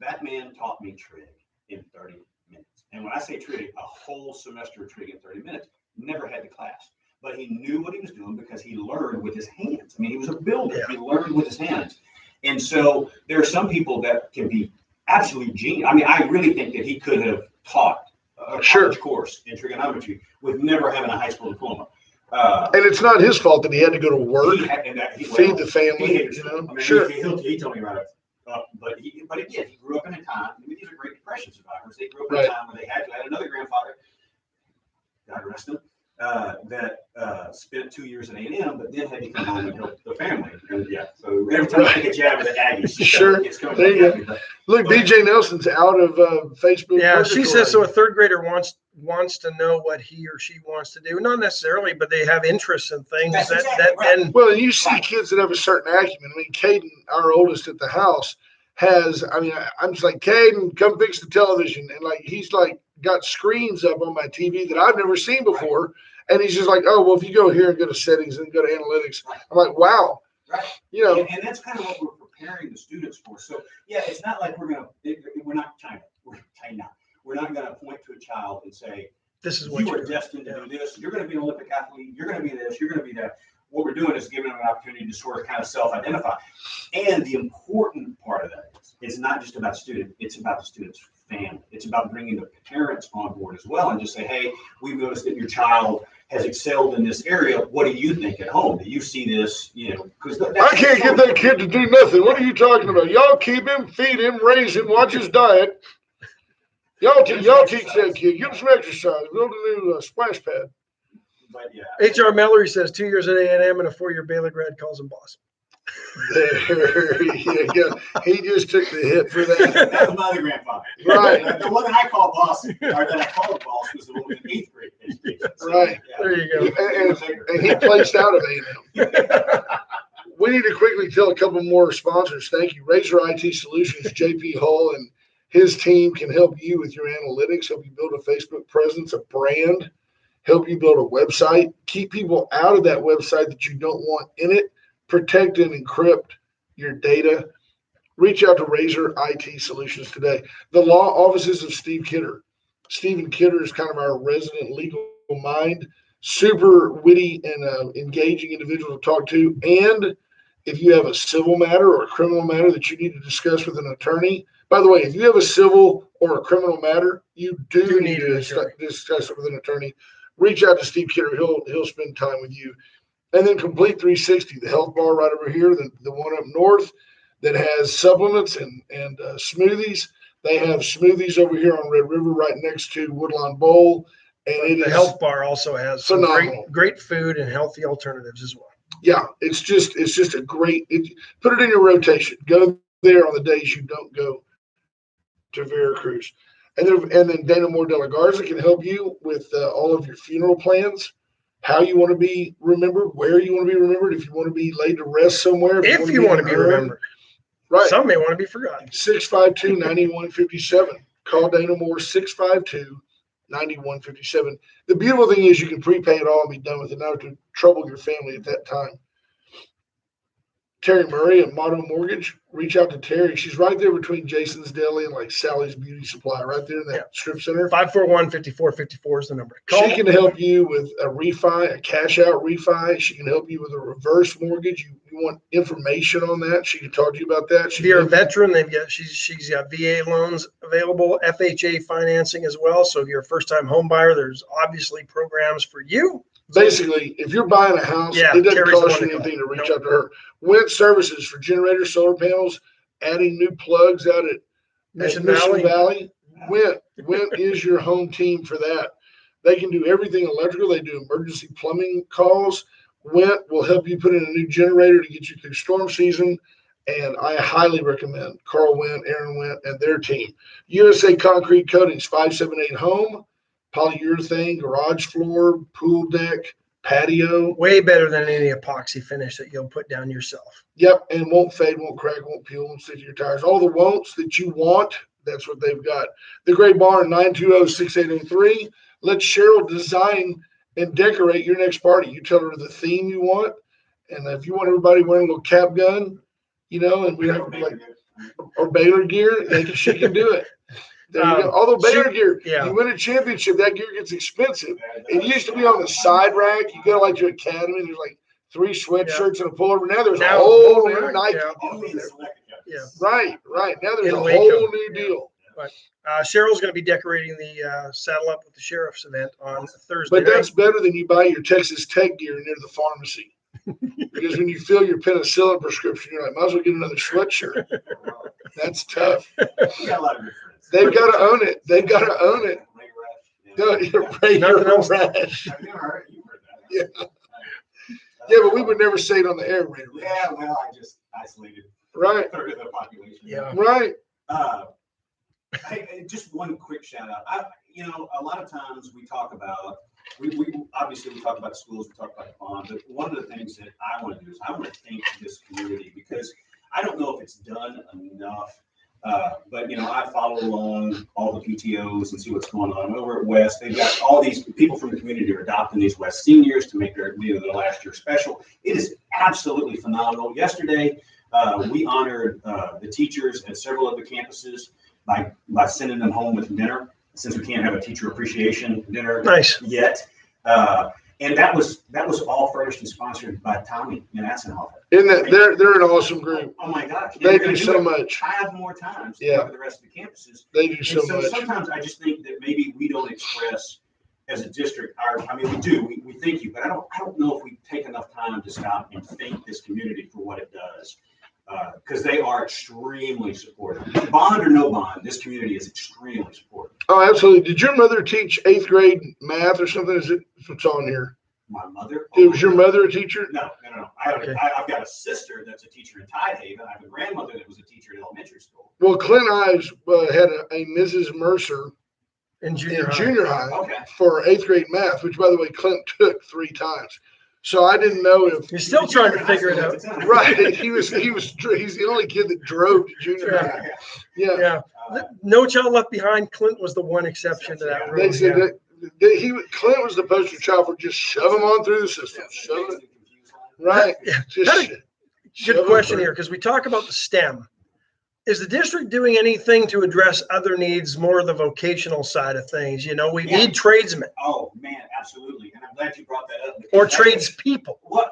That man taught me trig in 30 minutes. And when I say trig, a whole semester of trig in 30 minutes. Never had the class, but he knew what he was doing because he learned with his hands. I mean, he was a builder. He learned with his hands. And so there are some people that can be absolute genius. I mean, I really think that he could have taught a college course in trigonometry with never having a high school diploma. And it's not his fault that he had to go to work, feed the family. He told me right up. But again, he grew up in a time. I mean, these are Great Depression survivors. They grew up in a time where they had another grandfather, God rest him, that spent 2 years at A&M, but then had to come home and help the family. And so every time I take a jab at the Aggies, it's coming there you go. Look, BJ Nelson's out of Facebook. Yeah, she says so. A third grader wants to know what he or she wants to do. Not necessarily, but they have interests in things Well, you see kids that have a certain acumen. I mean, Caden, our oldest at the house, has. I mean, I'm just like, Caden, come fix the television, and like he's like got screens up on my TV that I've never seen before, and he's just like, oh well, if you go here and go to settings and go to analytics, I'm like, wow. Right. You know, and that's kind of what we're preparing the students for. So yeah, it's not like we're not China. We're not going to point to a child and say, this is what you are destined to do this. You're going to be an Olympic athlete. You're going to be this. You're going to be that. What we're doing is giving them an opportunity to sort of kind of self-identify. And the important part of that is it's not just about student. It's about the student's family. It's about bringing the parents on board as well and just say, hey, we've noticed that your child has excelled in this area. What do you think at home? Do you see this? You know, because I can't get that kid to do nothing. What are you talking about? Y'all keep him, feed him, raise him, watch his diet. Y'all teach that kid. Give him some exercise. Build a new splash pad. But yeah. H.R. Mallory says 2 years at A&M and a 4-year Baylor grad calls him boss. There you go. He just took the hit for that. That was my other grandfather. Right. The one that I call boss, or that I called boss, was the one with 8th grade education. So, right. Yeah. There you go. And he placed out of A&M. We need to quickly tell a couple more sponsors. Thank you. Razor IT Solutions, JP Hull and his team can help you with your analytics, help you build a Facebook presence, a brand, help you build a website, keep people out of that website that you don't want in it, protect and encrypt your data. Reach out to Razor IT Solutions today. The law offices of Steve Kidder. Stephen Kidder is kind of our resident legal mind. super witty and engaging individual to talk to. And if you have a civil matter or a criminal matter that you need to discuss with an attorney, by the way, if you have a civil or a criminal matter, you do need to discuss it with an attorney. Reach out to Steve Kidder. He'll spend time with you. And then Complete 360, the health bar right over here, the one up north that has supplements and smoothies. They have smoothies over here on Red River right next to Woodlawn Bowl. And the health bar also has some great food and healthy alternatives as well. Yeah, it's just a great. Put it in your rotation. Go there on the days you don't go to Veracruz, and then Dana Moore de la Garza can help you with all of your funeral plans, how you want to be remembered, where you want to be remembered, if you want to be laid to rest somewhere, if you want to be remembered. Right. Some may want to be forgotten. 652-9157. Call Dana Moore 652-9157. The beautiful thing is you can prepay it all and be done with it, not to trouble your family at that time. Terry Murray at Motto Mortgage. Reach out to Terry. She's right there between Jason's Deli and like Sally's Beauty Supply, right there in that strip center. 541-5454 is the number. Call. She can help you with a refi, a cash out refi. She can help you with a reverse mortgage. You want information on that? She can talk to you about that. If you're a veteran, she's got VA loans available, FHA financing as well. So if you're a first-time home buyer, there's obviously programs for you. Basically, if you're buying a house, it doesn't cost you anything to reach out to her. Went Services for generators, solar panels, adding new plugs out at Mission Valley. Went is your home team for that. They can do everything electrical. They do emergency plumbing calls. Went will help you put in a new generator to get you through storm season. And I highly recommend Carl Went, Aaron Went, and their team. USA Concrete Coatings, 578 Home. Polyurethane, garage floor, pool deck, patio. Way better than any epoxy finish that you'll put down yourself. Yep, and won't fade, won't crack, won't peel, won't stick to your tires. All the won'ts that you want, that's what they've got. The Great Barn, 920-6803. Let Cheryl design and decorate your next party. You tell her the theme you want, and if you want everybody wearing a little cap gun, and we have like or Baylor gear, she can do it. There you go. Although Baylor gear, you win a championship, that gear gets expensive. It used to be on the side rack. You go like to Academy, there's like 3 sweatshirts and a pullover. Now there's a whole new Nike deal there. Right. Now there's a whole new deal. But Cheryl's going to be decorating the Saddle Up with the Sheriff's event on Thursday. But that's better than you buy your Texas Tech gear near the pharmacy. Because when you fill your penicillin prescription, you're like, might as well get another sweatshirt. That's tough. They've got to own it. They've got to own it. Raider Rash. Yeah, but we would never say it on the air, Raider Rash. Yeah, well, I just isolated a third of the population. Yeah. Right. Just one quick shout out. A lot of times we talk about, we obviously talk about schools, we talk about the bond, but one of the things that I want to do is I want to thank this community, because I don't know if it's done enough. But I follow along all the PTOs and see what's going on over at West. They've got all these people from the community who are adopting these West seniors to make their last year special. It is absolutely phenomenal. Yesterday, we honored the teachers at several of the campuses by sending them home with dinner, since we can't have a teacher appreciation dinner yet. And that was all furnished and sponsored by Tommy and Atzenhofer. Isn't that they're an awesome group? Oh my gosh, they do so much. 5 more times than the rest of the campuses. They do so much. Sometimes I just think that maybe we don't express as a district. We do. We thank you, but I don't know if we take enough time to stop and thank this community for what it does. Because they are extremely supportive. Bond or no bond, this community is extremely supportive. Oh, absolutely. Did your mother teach 8th grade math or something? Is it what's on here? My mother? Was your mother a teacher? No. I've got a sister that's a teacher in Tidehaven. I have a grandmother that was a teacher in elementary school. Well, Clint Ives had a Mrs. Mercer in junior high for 8th grade math, which, by the way, Clint took 3 times. So I didn't know if he's still trying to figure it out. Right. He's the only kid that drove to junior high. Yeah. No Child Left Behind. Clint was the one exception to that rule. They said that Clint was the poster child for just shove him on through the system. Right. Good question here, because we talk about the STEM. Is the district doing anything to address other needs, more of the vocational side of things? We need tradesmen. Oh man, absolutely. And glad you brought that up. Or tradespeople. Well,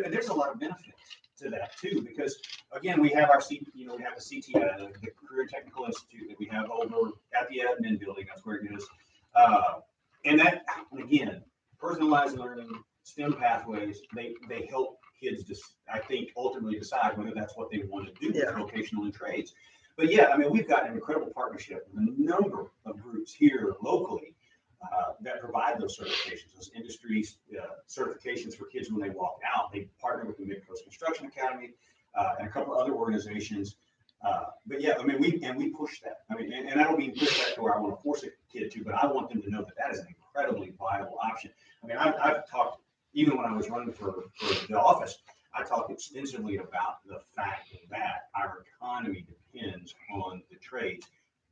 there's a lot of benefit to that too, because again, we have we have the CTI, the Career Technical Institute that we have over at the admin building. That's where it is. And again, personalized learning, STEM pathways, they help kids I think, ultimately decide whether that's what they want to do with vocational and trades. But yeah, I mean, we've got an incredible partnership with a number of groups here locally that provide those certifications, those industry certifications for kids when they walk out. They partner with the Mid-Coast Construction Academy and a couple of other organizations. But yeah, I mean, we push that. I mean, and I don't mean push that to where I want to force a kid to, but I want them to know that is an incredibly viable option. I mean, I've talked, even when I was running for the office, I talked extensively about the fact that our economy depends on the trades.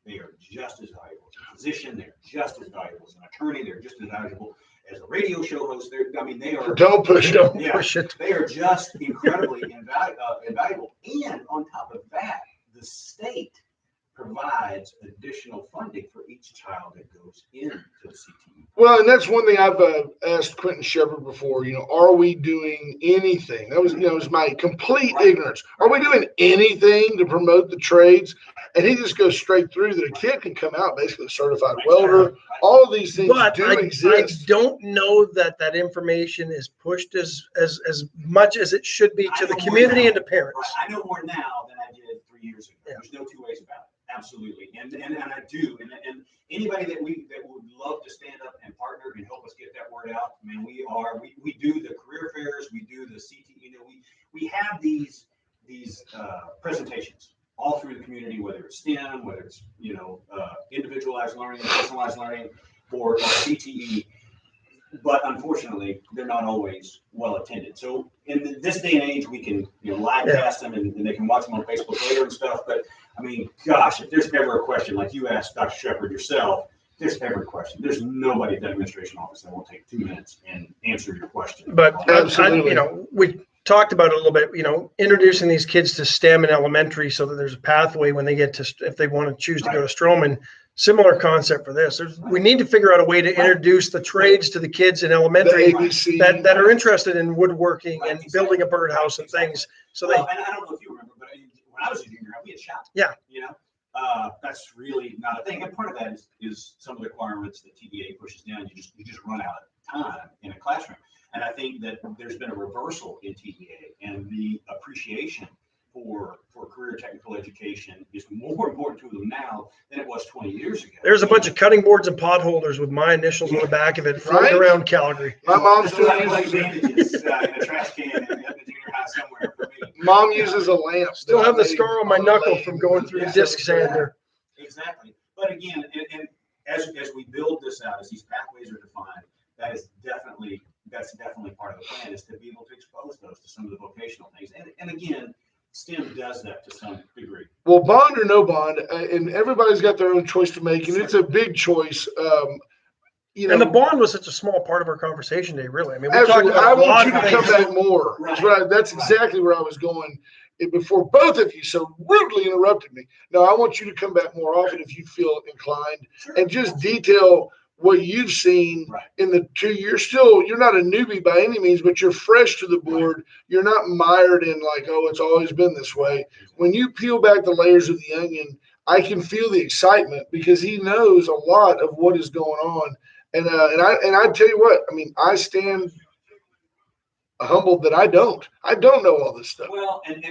They are just as valuable as a physician. They're just as valuable as an attorney. They're just as valuable as a radio show host. They are. Don't push it. They are just incredibly invaluable. And on top of that, the state provides additional funding for each child that goes into the CTE. Well, and that's one thing I've asked Quentin Shepard before. Are we doing anything? That was my complete ignorance. Are we doing anything to promote the trades? And he just goes straight through that a kid can come out basically a certified welder. All of these things exist. I don't know that information is pushed as much as it should be to the community and to parents. Right. I know more now than I did 3 years ago. Yeah. There's no two ways about it. Absolutely. And I do. And anybody that would love to stand up and partner and help us get that word out, I mean, we do the career fairs, we do the CTE, we have these presentations all through the community, whether it's STEM, whether it's, individualized learning, personalized learning, or CTE. But unfortunately, they're not always well attended. So in this day and age, we can live cast them and they can watch them on Facebook later and stuff. But I mean, gosh, if there's ever a question like you asked Dr. Shepard yourself, if there's ever a question, there's nobody at the administration office that won't take 2 minutes and answer your question. But we talked about it a little bit, introducing these kids to STEM in elementary so that there's a pathway when they get to, if they want to choose to go to Stroman. Similar concept for this. We need to figure out a way to introduce the trades to the kids in elementary that are interested in woodworking and building a birdhouse and things. So and I don't know if you remember, but when I was a junior, we had shop. Yeah. That's really not a thing. And part of that is some of the requirements that TDA pushes down. You just run out of time in a classroom. And I think that there's been a reversal in TDA, and the appreciation for career technical education is more important to them now than it was 20 years ago. There's a bunch of cutting boards and pot holders with my initials on the back of it floating around Calgary. My mom still uses bandages in a trash can at the junior high somewhere for me. Mom uses a lamp. Still have the scar on my knuckle from going through the disc sander. Exactly. But again, and as we build this out, as these pathways are defined, that's definitely part of the plan, is to be able to expose those to some of the vocational things. And again, STEM does that to some degree. Well, bond or no bond, and everybody's got their own choice to make, and it's a big choice. And the bond was such a small part of our conversation today, really. I mean, we talked about I want you to come back more. Right. That's exactly where I was going before both of you so rudely interrupted me. No, I want you to come back more often if you feel inclined, and just detail what you've seen in the 2 years. Still, you're not a newbie by any means, but you're fresh to the board. You're not mired in like, oh, it's always been this way. When you peel back the layers of the onion, I can feel the excitement because he knows a lot of what is going on. And I tell you what, I mean, I stand humbled that I don't know all this stuff. Well, and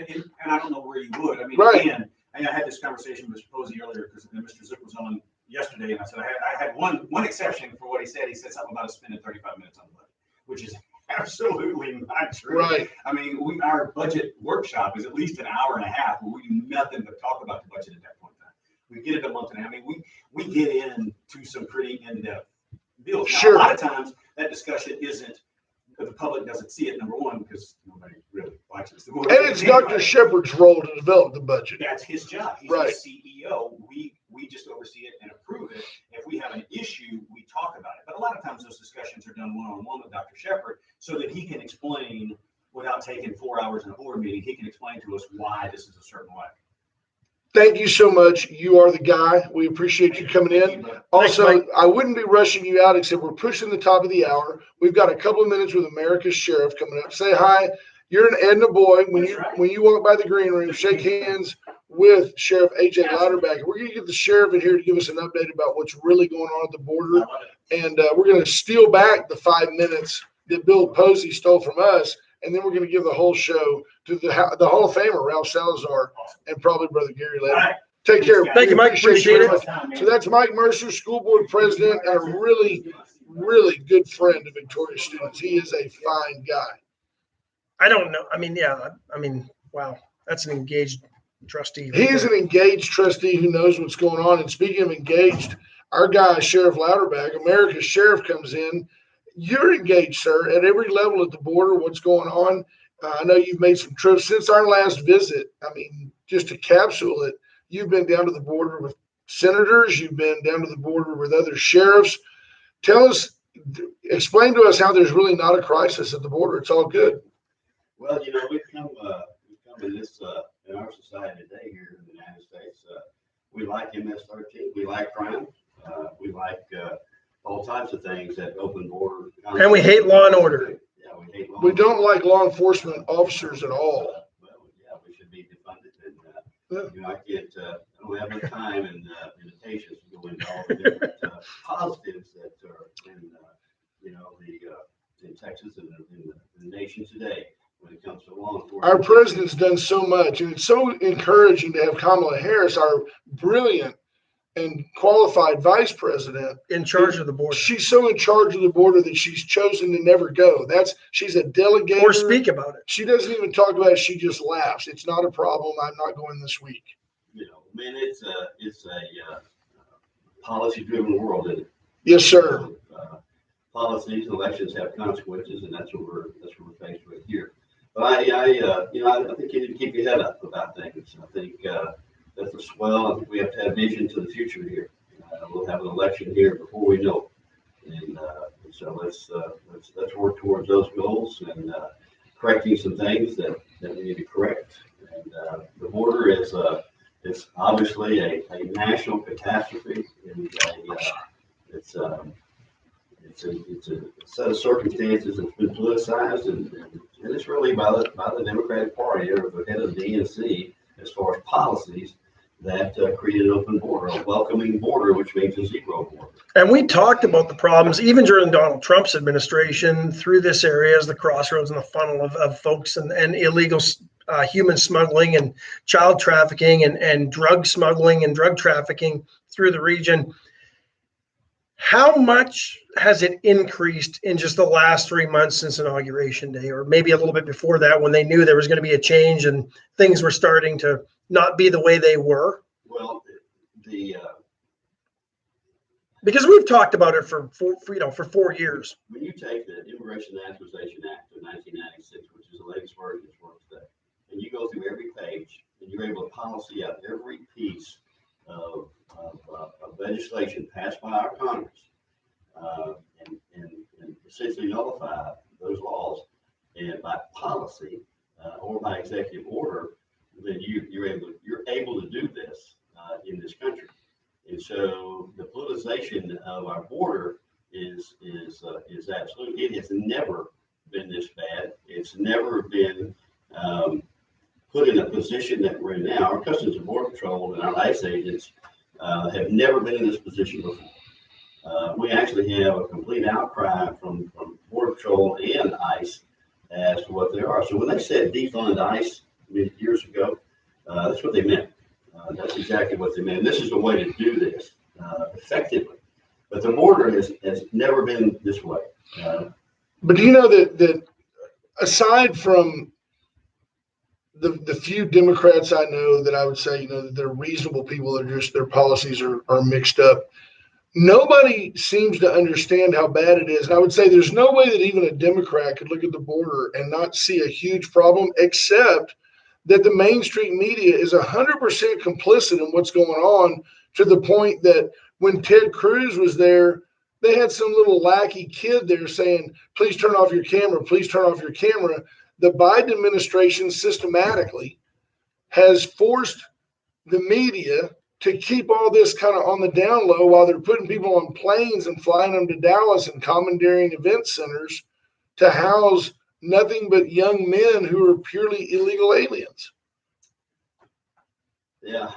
I don't know where you would. I mean, again, I had this conversation with Mr. Posey earlier because Mr. Zook was on yesterday, and I said I had one exception for what he said. He said something about us spending 35 minutes on the budget, which is absolutely not true. Right. I mean, our budget workshop is at least an hour and a half where we do nothing but talk about the budget at that point in time. We get it a month and a half. I mean, we get into some pretty in-depth deals. Now, sure. A lot of times that discussion isn't, the public doesn't see it, number one, because nobody really watches the movie. And it's Dr. Shepard's role to develop the budget. That's his job. He's right. the CEO. We just oversee it and approve it. If we have an issue, we talk about it. But a lot of times those discussions are done one-on-one with Dr. Shepard so that he can explain, without taking 4 hours in a board meeting, he can explain to us why this is a certain way. Thank you so much. You are the guy. We appreciate you coming in. Also, Mike. I wouldn't be rushing you out except we're pushing the top of the hour. We've got a couple of minutes with America's Sheriff coming up. Say hi. You're an Edna boy. When you walk by the green room, shake hands with Sheriff AJ Louderback. We're going to get the sheriff in here to give us an update about what's really going on at the border. And we're going to steal back the 5 minutes that Bill Posey stole from us. And then we're going to give the whole show to the Hall of Famer, Ralph Salazar, and probably Brother Gary later. All right. Take care. Thank you, Mike. Appreciate very it. much. So that's Mike Mercer, school board president, and a really, really good friend of Victoria students. He is a fine guy. I don't know. I mean, yeah. I mean, wow. That's an engaged trustee. He is an engaged trustee who knows what's going on. And speaking of engaged, our guy, Sheriff Louderback, America's Sheriff, comes in. You're engaged, sir, at every level at the border. What's going on? I know you've made some trips since our last visit. I mean, just to capsule it, you've been down to the border with senators. You've been down to the border with other sheriffs. Explain to us how there's really not a crisis at the border. It's all good. Well, we've come in this in our society today here in the United States. We like MS-13. We like crime. We like all types of things that open border. And we hate law and order. Yeah, we hate law. We don't like law enforcement officers at all. Well, yeah, we should be defunded. And I don't have the time and the patience to go into all the different positives that are in Texas and in the nation today when it comes to law enforcement. Our president's done so much, and it's so encouraging to have Kamala Harris, our brilliant and qualified vice president, In charge of the border. She's so in charge of the border that she's chosen to never go. She's a delegator. Or speak about it. She doesn't even talk about it. She just laughs. It's not a problem. I'm not going this week. It's a policy-driven world, isn't it? Yes, sir. Policies, elections have consequences, and that's what we're faced with here. But I think you need to keep your head up about things. I think that's a swell. I think we have to have vision to the future here. We'll have an election here before we know it, and so let's work towards those goals and correcting some things that we need to correct. And the border is it's obviously a national catastrophe, and it's a set of circumstances that's been politicized, and it's really by the Democratic Party or the head of the DNC as far as policies that create an open border, a welcoming border, which means a zero border. And we talked about the problems even during Donald Trump's administration through this area as the crossroads and the funnel of folks and illegal human smuggling and child trafficking and drug smuggling and drug trafficking through the region. How much has it increased in just the last 3 months since Inauguration Day, or maybe a little bit before that when they knew there was going to be a change and things were starting to not be the way they were? Well, because we've talked about it for 4 years. when you take the Immigration Naturalization Act of 1996, which is the latest version as well today, and you go through every page and you're able to policy out every piece of legislation passed by our Congress and essentially nullify those laws and by policy or by executive order, then you're able to do this in this country. And so the politicization of our border is absolute. It has never been this bad. It's never been put in a position that we're in now. Our Customs and Border Patrol and our ICE agents have never been in this position before. We actually have a complete outcry from Border Patrol and ICE as to what they are. So when they said defund ICE years ago, that's what they meant. That's exactly what they meant. And this is the way to do this effectively. But the border has never been this way. But do you know that aside from the few Democrats I know that I would say, that they're reasonable people, that just their policies are mixed up, nobody seems to understand how bad it is. And I would say there's no way that even a Democrat could look at the border and not see a huge problem, except that the mainstream media is 100% complicit in what's going on, to the point that when Ted Cruz was there, they had some little lackey kid there saying, please turn off your camera, please turn off your camera. The Biden administration systematically has forced the media to keep all this kind of on the down low while they're putting people on planes and flying them to Dallas and commandeering event centers to house nothing but young men who are purely illegal aliens. Yeah,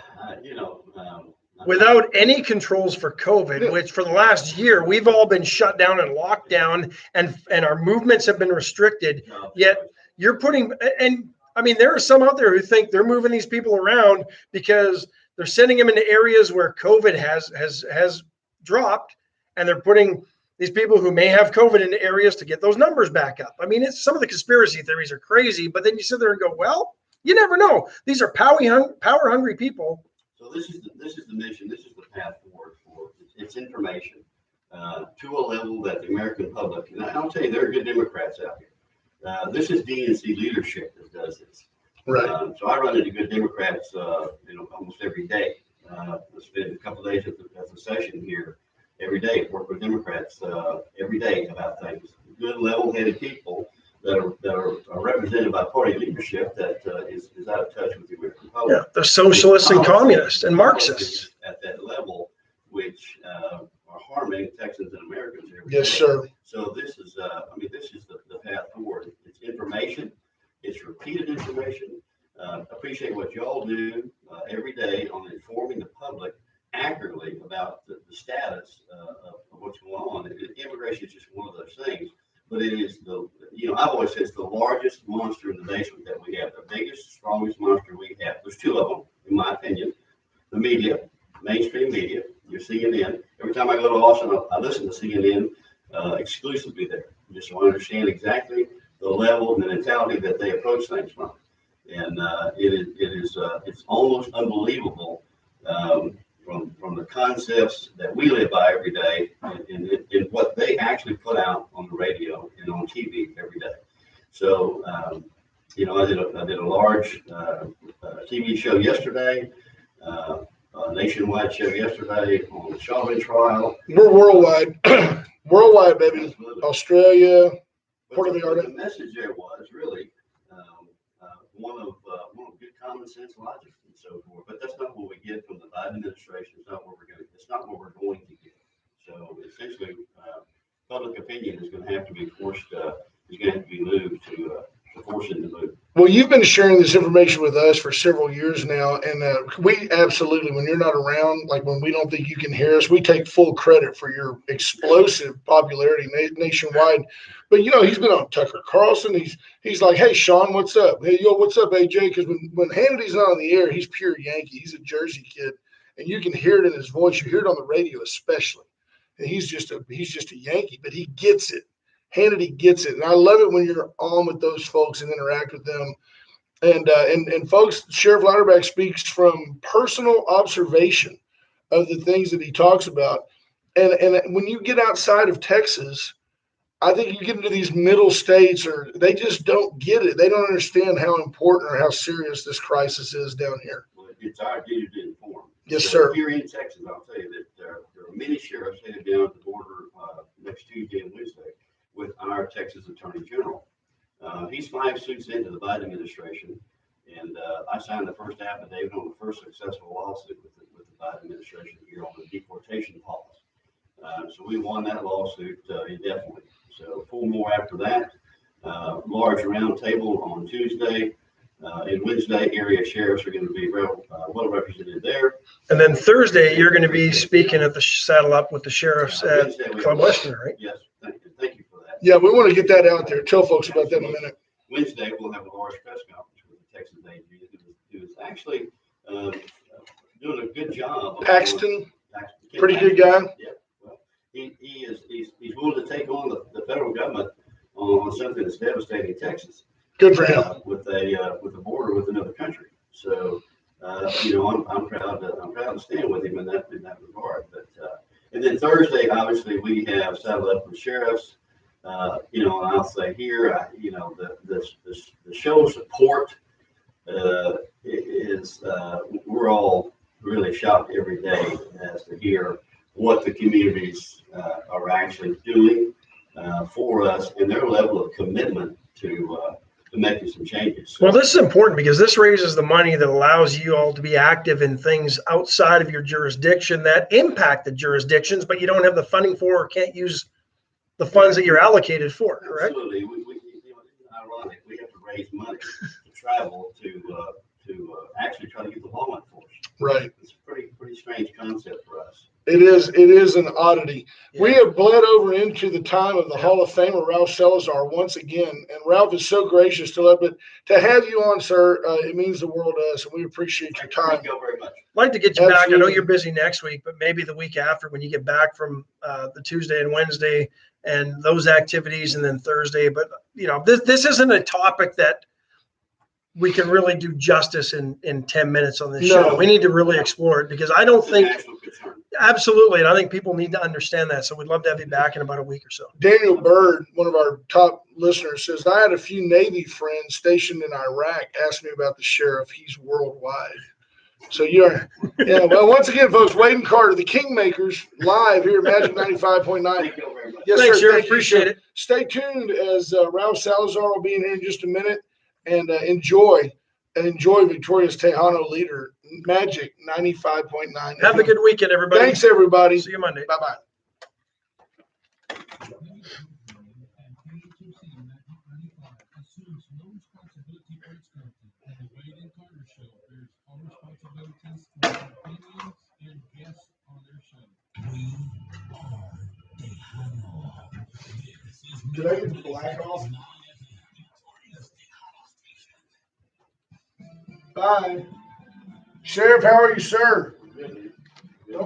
Without any controls for COVID, Yeah. which for the last year, we've all been shut down and locked down and our movements have been restricted. Yet you're putting, and I mean, there are some out there who think they're moving these people around because they're sending them into areas where COVID has dropped, and they're putting these people who may have COVID into areas to get those numbers back up. I mean, it's some of the conspiracy theories are crazy, but then you sit there and go, well, you never know. These are power hungry people. So this is the mission. This is the path forward for it's information to a level that the American public. And I'll tell you, there are good Democrats out here. This is DNC leadership that does this. Right. So I run into good Democrats, almost every day. I spend a couple of days at the session here every day. Work with Democrats every day about things. Good, level-headed people that are represented by party leadership that is out of touch with the American public. Yeah, they're socialists and communists and Marxists. At that level, which are harming Texans and Americans every Yes, day. sir. So this is, this is the path forward. It's information. It's repeated information. Appreciate what y'all do every day on informing the public accurately about the status of what's going on. Immigration is just one of those things. But it is I've always said it's the largest monster in the basement that we have, the biggest, strongest monster we have. There's two of them, in my opinion. The media, mainstream media, your CNN. Every time I go to Austin, I listen to CNN exclusively there, just so I understand exactly the level and the mentality that they approach things from. And it's almost unbelievable from the concepts that we live by every day and what they actually put out on the radio and on TV every day. So, I did a large TV show yesterday, a nationwide show yesterday on the Chauvin trial. We're worldwide, worldwide, baby. Absolutely. Australia, But Puerto the Vallarta. message there was really one of good common sense logic and so forth. But that's not what we get from the Biden administration. It's not what it's not what we're going to get. So essentially, public opinion is going to have to be forced. Is going to have to be moved to force it to move. Well, you've been sharing this information with us for several years now, and we absolutely, when you're not around, like when we don't think you can hear us, we take full credit for your explosive popularity nationwide. But he's been on Tucker Carlson. He's like, hey, Sean, what's up? Hey, yo, what's up, AJ? Because when Hannity's not on the air, he's pure Yankee. He's a Jersey kid, and you can hear it in his voice. You hear it on the radio, especially. And he's just a Yankee, but he gets it. Hannity gets it, and I love it when you're on with those folks and interact with them. And folks, Sheriff Louderback speaks from personal observation of the things that he talks about. And when you get outside of Texas, I think you get into these middle states, or they just don't get it. They don't understand how important or how serious this crisis is down here. Well, it's our duty to inform. Yes, So sir. Here in Texas, I'll tell you that there are many sheriffs headed down at the border next Tuesday and Wednesday with our Texas Attorney General. He's 5 suits into the Biden administration, and I signed the first affidavit on the first successful lawsuit with the Biden administration here on the deportation pause. So we won that lawsuit indefinitely. So 4 more after that. Large roundtable on Tuesday. And Wednesday, area sheriffs are going to be well represented there. And then Thursday, you're going to be speaking at the Saddle Up with the sheriffs at Wednesday, we Club have- Western, right? Yes, thank you for that. Yeah, we want to get that out there. Tell folks about that in a minute. Wednesday, we'll have a large press conference with the Texas AG, who is actually doing a good job. Paxton, Paxton, pretty good guy. Yeah, well, he's willing to take on the federal government on something that's devastating Texas. Good for him. With a border with another country. So I'm proud to stand with him in that regard. But and then Thursday, obviously, we have Saddle Up with sheriffs. And I'll say here, the show of support is we're all really shocked every day as to hear what the communities are actually doing for us and their level of commitment to making some changes. Well, this is important because this raises the money that allows you all to be active in things outside of your jurisdiction that impact the jurisdictions, but you don't have the funding for or can't use the funds that you're allocated for, correct? Absolutely. Ironic, we have to raise money to travel to actually try to get the law enforcement. Right. It's a pretty strange concept for us. It is an oddity. Yeah. We have bled over into the time of the Hall of Famer, Ralph Salazar, once again. And Ralph is so gracious to let, but to have you on, sir, it means the world to us, and we appreciate your time. Thank you very much. I'd like to get you back. I know Absolutely. you're busy next week, but maybe the week after when you get back from the Tuesday and Wednesday and those activities, and then Thursday. But this isn't a topic that we can really do justice in 10 minutes on this No. show. We need to really explore it because I don't It's a think national concern. absolutely, and I think people need to understand that. So we'd love to have you back in about a week or so. Daniel Bird, one of our top listeners, says, I had a few Navy friends stationed in Iraq ask me about the sheriff. He's worldwide. So you're, yeah, well, once again, folks, Wade and Carter, the Kingmakers, live here at Magic 95.9. Thank you very much. Yes, Thanks, sir. Sheriff. Thank you, Appreciate sir. it. Stay tuned as Ralph Salazar will be in here in just a minute, and enjoy Victoria's Tejano leader, Magic 95.9. Have a good weekend, everybody. Thanks, everybody. See you Monday. Bye-bye. Assumes no responsibility for its content, and the Wade and Carter Show bears all responsibilities for their opinions and guests on their show. Did I get the black off? Bye. Sheriff, how are you, sir?